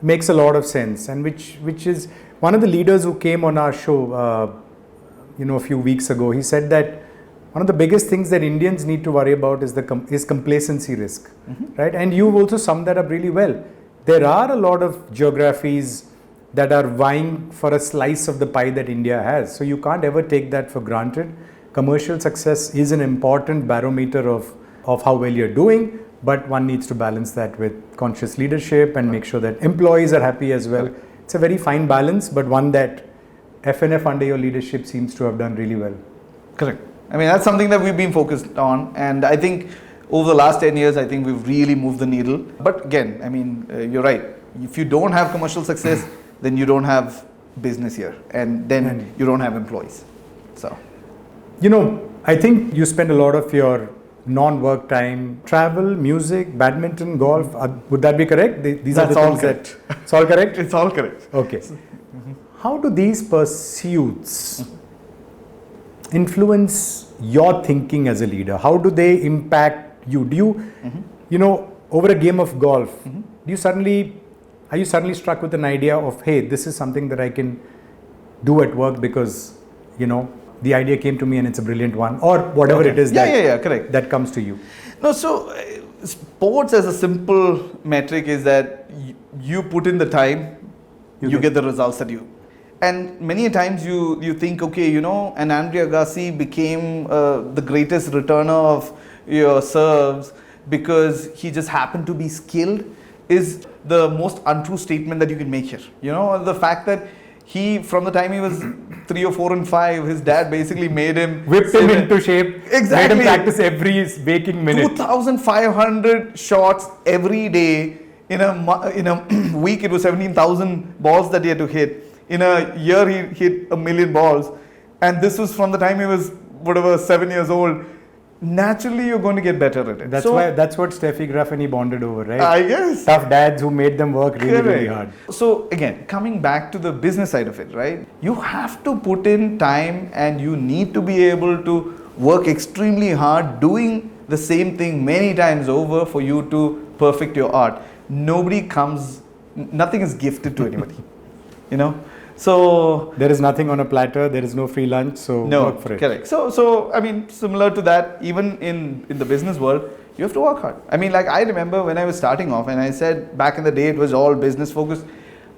makes a lot of sense, and which is one of the leaders who came on our show, a few weeks ago. He said that one of the biggest things that Indians need to worry about is complacency risk, right? And you've also summed that up really well. There are a lot of geographies that are vying for a slice of the pie that India has, so you can't ever take that for granted. Commercial success is an important barometer of how well you're doing, but one needs to balance that with conscious leadership and make sure that employees are happy as well. It's a very fine balance, but one that FNF under your leadership seems to have done really well. Correct. That's something that we've been focused on, and I think over the last 10 years, I think we've really moved the needle. But again, you're right. If you don't have commercial success, then you don't have business here, and then you don't have employees. So, I think you spend a lot of your non-work time, travel, music, badminton, golf. Would that be correct? These are the things that... It's all correct? It's all correct. Okay. How do these pursuits influence your thinking as a leader? How do they impact you? Do you, over a game of golf, do you suddenly are you suddenly struck with an idea of, hey, this is something that I can do at work because, the idea came to me and it's a brilliant one, or whatever it is correct. that comes to you? No, so sports as a simple metric is that you put in the time, you get the results that you. And many times you think, okay, an Andre Agassi became the greatest returner of your serves because he just happened to be skilled, is the most untrue statement that you can make here. The fact that he, from the time he was 3 or 4 and 5, his dad basically made him, whipped him into shape, exactly, made him practice every waking minute. 2,500 shots every day. In a week, it was 17,000 balls that he had to hit. In a year, he hit 1 million balls. And this was from the time he was, 7 years old. Naturally, you're going to get better at it. That's what Steffi Graf and he bonded over, right? I guess. Tough dads who made them work really, really hard. So again, coming back to the business side of it, right? You have to put in time and you need to be able to work extremely hard doing the same thing many times over for you to perfect your art. Nothing is gifted to anybody, So there is nothing on a platter, there is no free lunch, so work for it. Correct. So I mean, similar to that, even in the business world, you have to work hard. I mean, like I remember when I was starting off, and I said back in the day it was all business focused.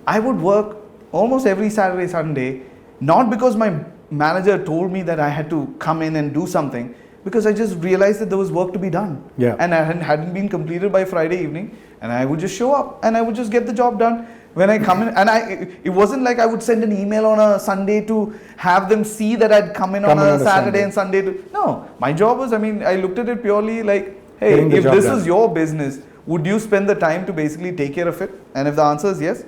I would work almost every Saturday, Sunday, not because my manager told me that I had to come in and do something, because I just realized that there was work to be done. Yeah. And I hadn't been completed by Friday evening, and I would just show up and I would just get the job done. When I come in, and it wasn't like I would send an email on a Sunday to have them see that I'd come in on a Saturday and Sunday. No, my job was, I looked at it purely like, hey, if this is your business, would you spend the time to basically take care of it? And if the answer is yes,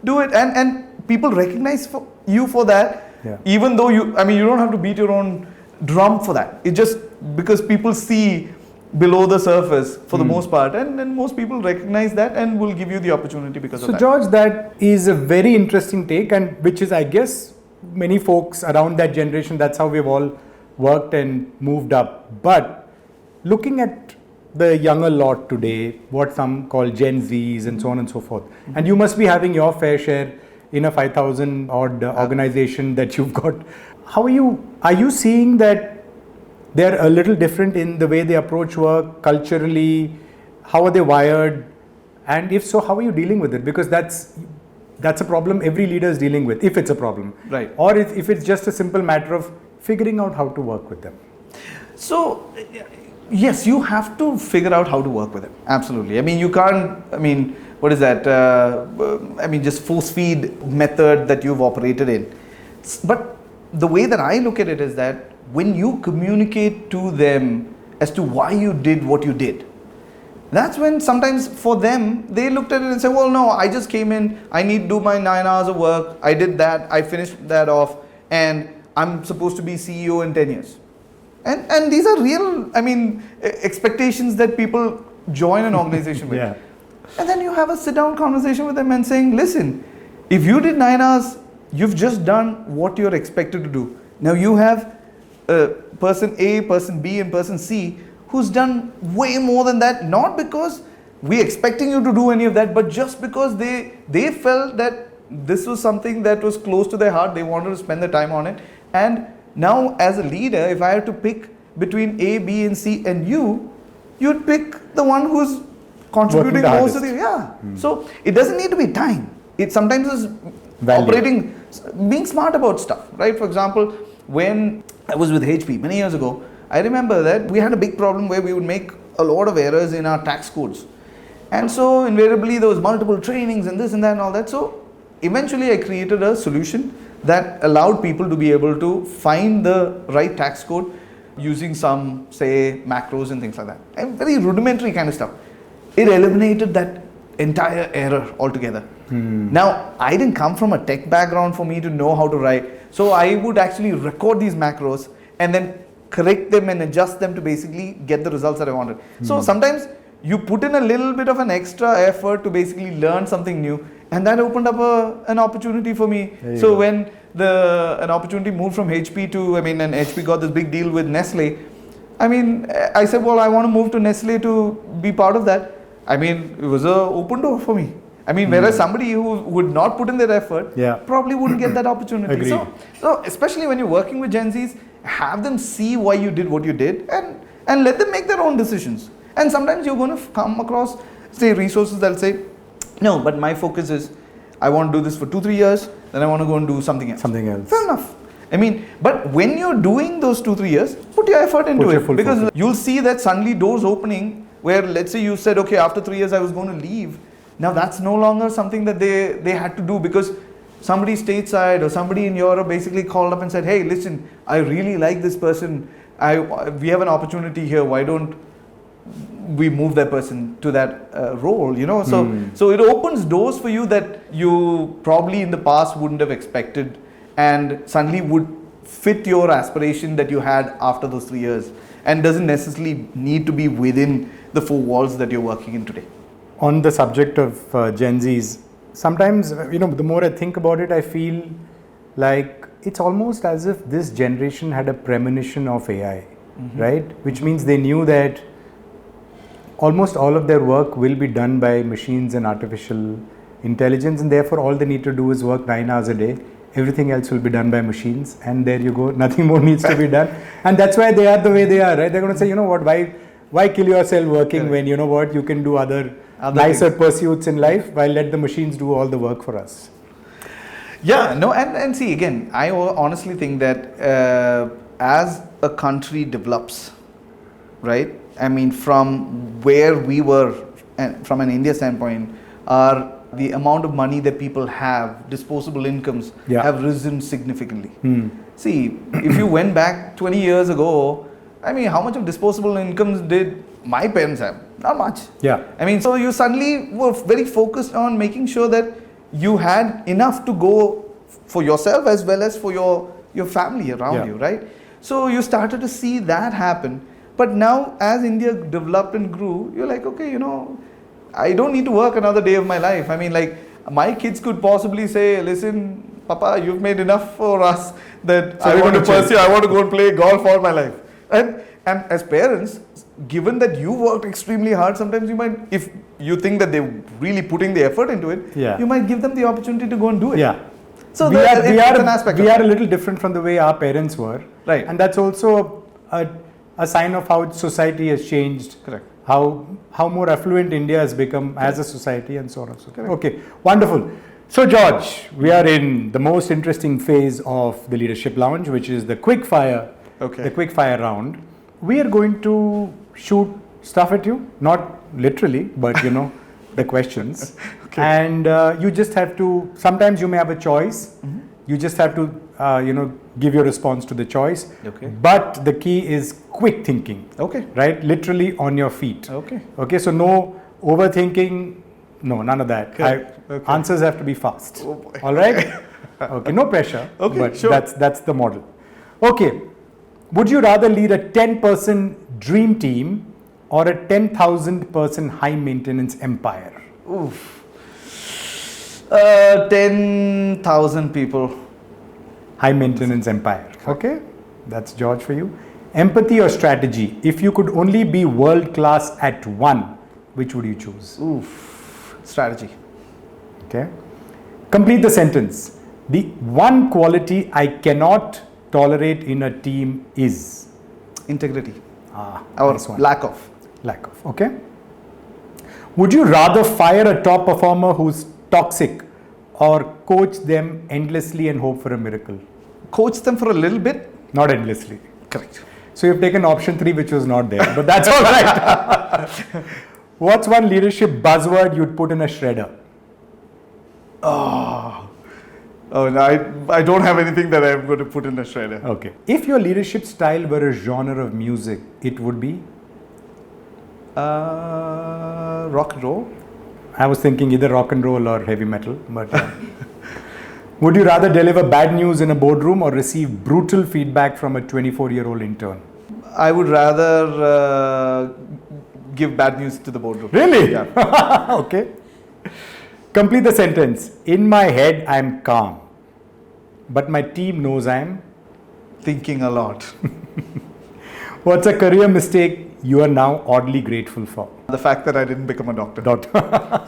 do it. And people recognize you for that, even though you don't have to beat your own drum for that. It just because people see below the surface for the most part, and most people recognize that and will give you the opportunity because of that. So George, that is a very interesting take, and which is, I guess, many folks around that generation, that's how we've all worked and moved up. But looking at the younger lot today, what some call Gen Zs and so on and so forth, and you must be having your fair share in a 5,000 odd organization that you've got. Are you seeing that they're a little different in the way they approach work culturally? How are they wired? And if so, how are you dealing with it? Because that's a problem every leader is dealing with, if it's a problem. Right. Or if it's just a simple matter of figuring out how to work with them. So, yes, you have to figure out how to work with them. Absolutely. You can't, what is that? Just force feed method that you've operated in. But the way that I look at it is that when you communicate to them as to why you did what you did, that's when sometimes for them, they looked at it and said, well, no, I just came in, I need to do my 9 hours of work, I did that, I finished that off, and I'm supposed to be CEO in 10 years. And these are real, expectations that people join an organization with. Yeah. And then you have a sit-down conversation with them and saying, listen, if you did 9 hours, you've just done what you're expected to do. Now you have person A, person B, and person C who's done way more than that, not because we're expecting you to do any of that, but just because they felt that this was something that was close to their heart, they wanted to spend the time on it. And now as a leader, if I had to pick between A, B, and C and you'd pick the one who's contributing most of the, So it doesn't need to be time. It sometimes is being smart about stuff, right? For example, when I was with HP many years ago, I remember that we had a big problem where we would make a lot of errors in our tax codes. And so invariably there was multiple trainings and this and that and all that. So eventually I created a solution that allowed people to be able to find the right tax code using some, say, macros and things like that. And very rudimentary kind of stuff. It eliminated that entire error altogether. Now, I didn't come from a tech background for me to know how to write. So I would actually record these macros and then correct them and adjust them to basically get the results that I wanted. So sometimes you put in a little bit of an extra effort to basically learn something new, and that opened up an opportunity for me. So when an opportunity moved from HP to, and HP got this big deal with Nestle, I said, well, I want to move to Nestle to be part of that. It was an open door for me. I mean, whereas somebody who would not put in their effort Yeah. probably wouldn't get that opportunity. Agreed. So especially when you're working with Gen Zs, have them see why you did what you did and let them make their own decisions. And sometimes you're going to come across, say, resources that'll say, no, but my focus is I want to do this for 2-3 years, then I want to go and do something else. Something else. Fair enough. I mean, but when you're doing those 2-3 years, put your effort into Put your it. full Because focus. you'll see that suddenly doors opening where, let's say you said, okay, after 3 years I was going to leave. Now that's no longer something that they had to do because somebody stateside or somebody in Europe basically called up and said, hey, listen, I really like this person. We have an opportunity here. Why don't we move that person to that role, you know? So it opens doors for you that you probably in the past wouldn't have expected and suddenly would fit your aspiration that you had after those 3 years and doesn't necessarily need to be within the 4 walls that you're working in today. On the subject of Gen Zs, sometimes, the more I think about it, I feel like it's almost as if this generation had a premonition of AI, right? Which means they knew that almost all of their work will be done by machines and artificial intelligence, and therefore all they need to do is work 9 hours a day. Everything else will be done by machines, and there you go. Nothing more needs to be done. And that's why they are the way they are, right? They're going to say, you know what, why kill yourself working when, you know what, you can do other nicer pursuits in life while let the machines do all the work for us. Yeah, no, and see, again, I honestly think that as a country develops, right? I mean, from where we were, and from an India standpoint, the amount of money that people have, disposable incomes, have risen significantly. See, if you went back 20 years ago, I mean, how much of disposable incomes did my parents have? Not much. Yeah. I mean, so you suddenly were very focused on making sure that you had enough to go for yourself as well as for your family around you, right? So you started to see that happen. But now as India developed and grew, you're like, okay, I don't need to work another day of my life. I mean, like, my kids could possibly say, listen, Papa, you've made enough for us that I want to pursue, I want to go and play golf all my life. And as parents, given that you worked extremely hard, sometimes you might, if you think that they're really putting the effort into it, you might give them the opportunity to go and do it. Yeah. So we are an aspect. We are a little different from the way our parents were. Right. And that's also a sign of how society has changed. Correct. How more affluent India has become as a society and so on and so forth. Okay, wonderful. So George, we are in the most interesting phase of the Leadership Lounge, which is the Quickfire. Okay. The Quickfire round. We are going to shoot stuff at you, not literally, but the questions. Okay. And you just have to, sometimes you may have a choice. You just have to, give your response to the choice. Okay. But the key is quick thinking. Okay. Right? Literally on your feet. Okay. Okay, so no overthinking, no, none of that. Okay. Answers have to be fast. Oh boy. All right? Okay, no pressure. Okay, but sure. that's the model. Okay. Would you rather lead a 10-person dream team or a 10,000 person high maintenance empire? Oof. 10,000 people. High maintenance empire. Okay, that's George for you. Empathy or strategy? If you could only be world class at one, which would you choose? Oof. Strategy. Okay. Complete the sentence. The one quality I cannot tolerate in a team is? Integrity. Or nice one. Lack of. Okay. Would you rather fire a top performer who's toxic or coach them endlessly and hope for a miracle? Coach them for a little bit. Not endlessly. Correct. So you've taken option 3, which was not there, but that's all right. What's one leadership buzzword you'd put in a shredder? Oh no, I don't have anything that I'm going to put in a shredder. Okay. If your leadership style were a genre of music, it would be? Rock and roll. I was thinking either rock and roll or heavy metal, but would you rather deliver bad news in a boardroom or receive brutal feedback from a 24-year-old intern? I would rather give bad news to the boardroom. Really? Yeah. Okay. Complete the sentence. In my head, I'm calm, but my team knows I'm thinking a lot. What's a career mistake you are now oddly grateful for? The fact that I didn't become a doctor.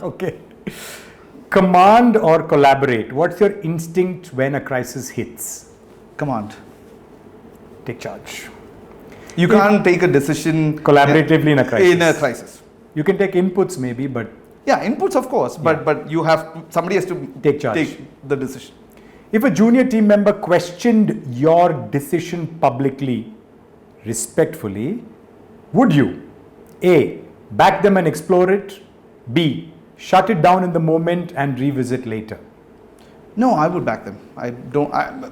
Okay. Command or collaborate? What's your instinct when a crisis hits? Command. Take charge. You can't take a decision Collaboratively in a crisis. In a crisis. You can take inputs maybe, but Yeah, inputs of course, but you have somebody has to Take charge. take the decision. if a junior team member questioned your decision publicly, respectfully, would you A. back them and explore it, B. shut it down in the moment and revisit later? No, I would back them.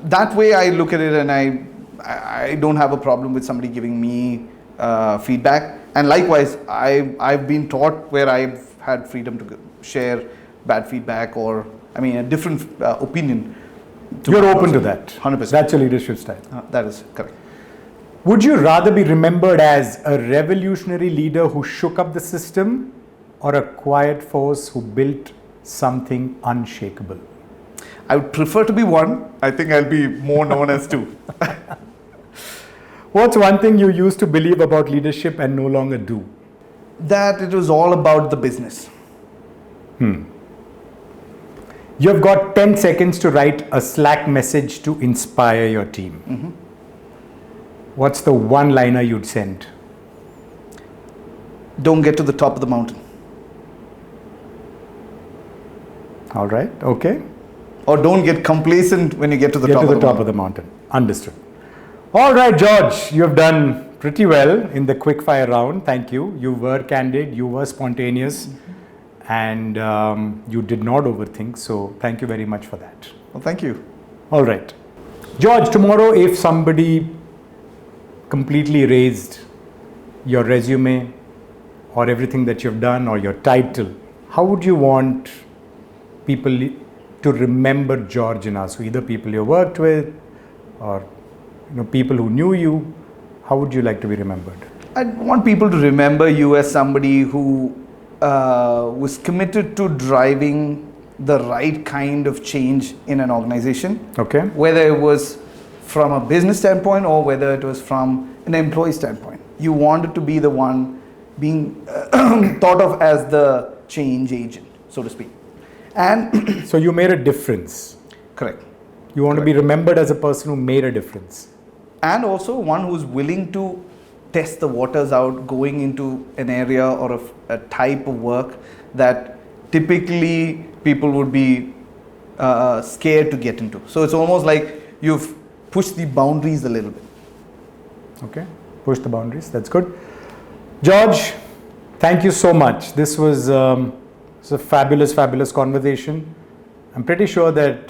That way I look at it, and I don't have a problem with somebody giving me feedback. And likewise, I've been taught where I've had freedom to share bad feedback or a different opinion. You're open to that. 100%. That's your leadership style. That is correct. Would you rather be remembered as a revolutionary leader who shook up the system or a quiet force who built something unshakable? I would prefer to be one. I think I'll be more known as two. What's one thing you used to believe about leadership and no longer do? That it was all about the business. You've got 10 seconds to write a Slack message to inspire your team. What's the one-liner you'd send? Don't get to the top of the mountain. All right, okay. Or don't get complacent when you get to the Get top to of the the top mountain. of the mountain. Understood. All right, George, you have done pretty well in the quickfire round. Thank you. You were candid, you were spontaneous, and you did not overthink. So thank you very much for that. Well, thank you. All right. George, tomorrow if somebody completely erased your resume or everything that you've done or your title, how would you want people to remember George Inasu? Either people you worked with or people who knew you. How would you like to be remembered? I want people to remember you as somebody who was committed to driving the right kind of change in an organization. Okay. Whether it was from a business standpoint or whether it was from an employee standpoint. You wanted to be the one being thought of as the change agent, so to speak. And So you made a difference. correct. You want to be remembered as a person who made a difference. And also one who's willing to test the waters out, going into an area or a type of work that typically people would be scared to get into. So it's almost like you've pushed the boundaries a little bit. Okay, push the boundaries. That's good. George, thank you so much. This was a fabulous, fabulous conversation. I'm pretty sure that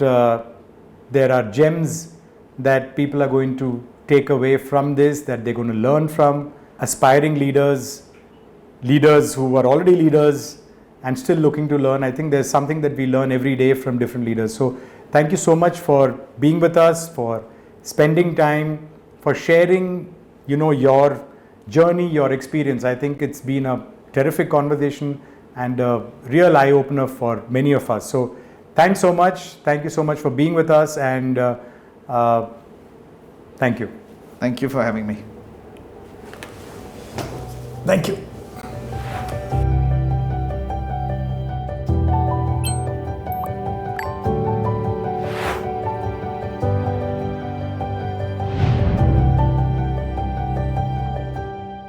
there are gems that people are going to take away from this, that they're going to learn from. Aspiring leaders, leaders who are already leaders and still looking to learn. I think there's something that we learn every day from different leaders. So thank you so much for being with us, for spending time, for sharing, your journey, your experience. I think it's been a terrific conversation and a real eye-opener for many of us. So thanks so much. Thank you so much for being with us, and thank you. Thank you for having me. Thank you.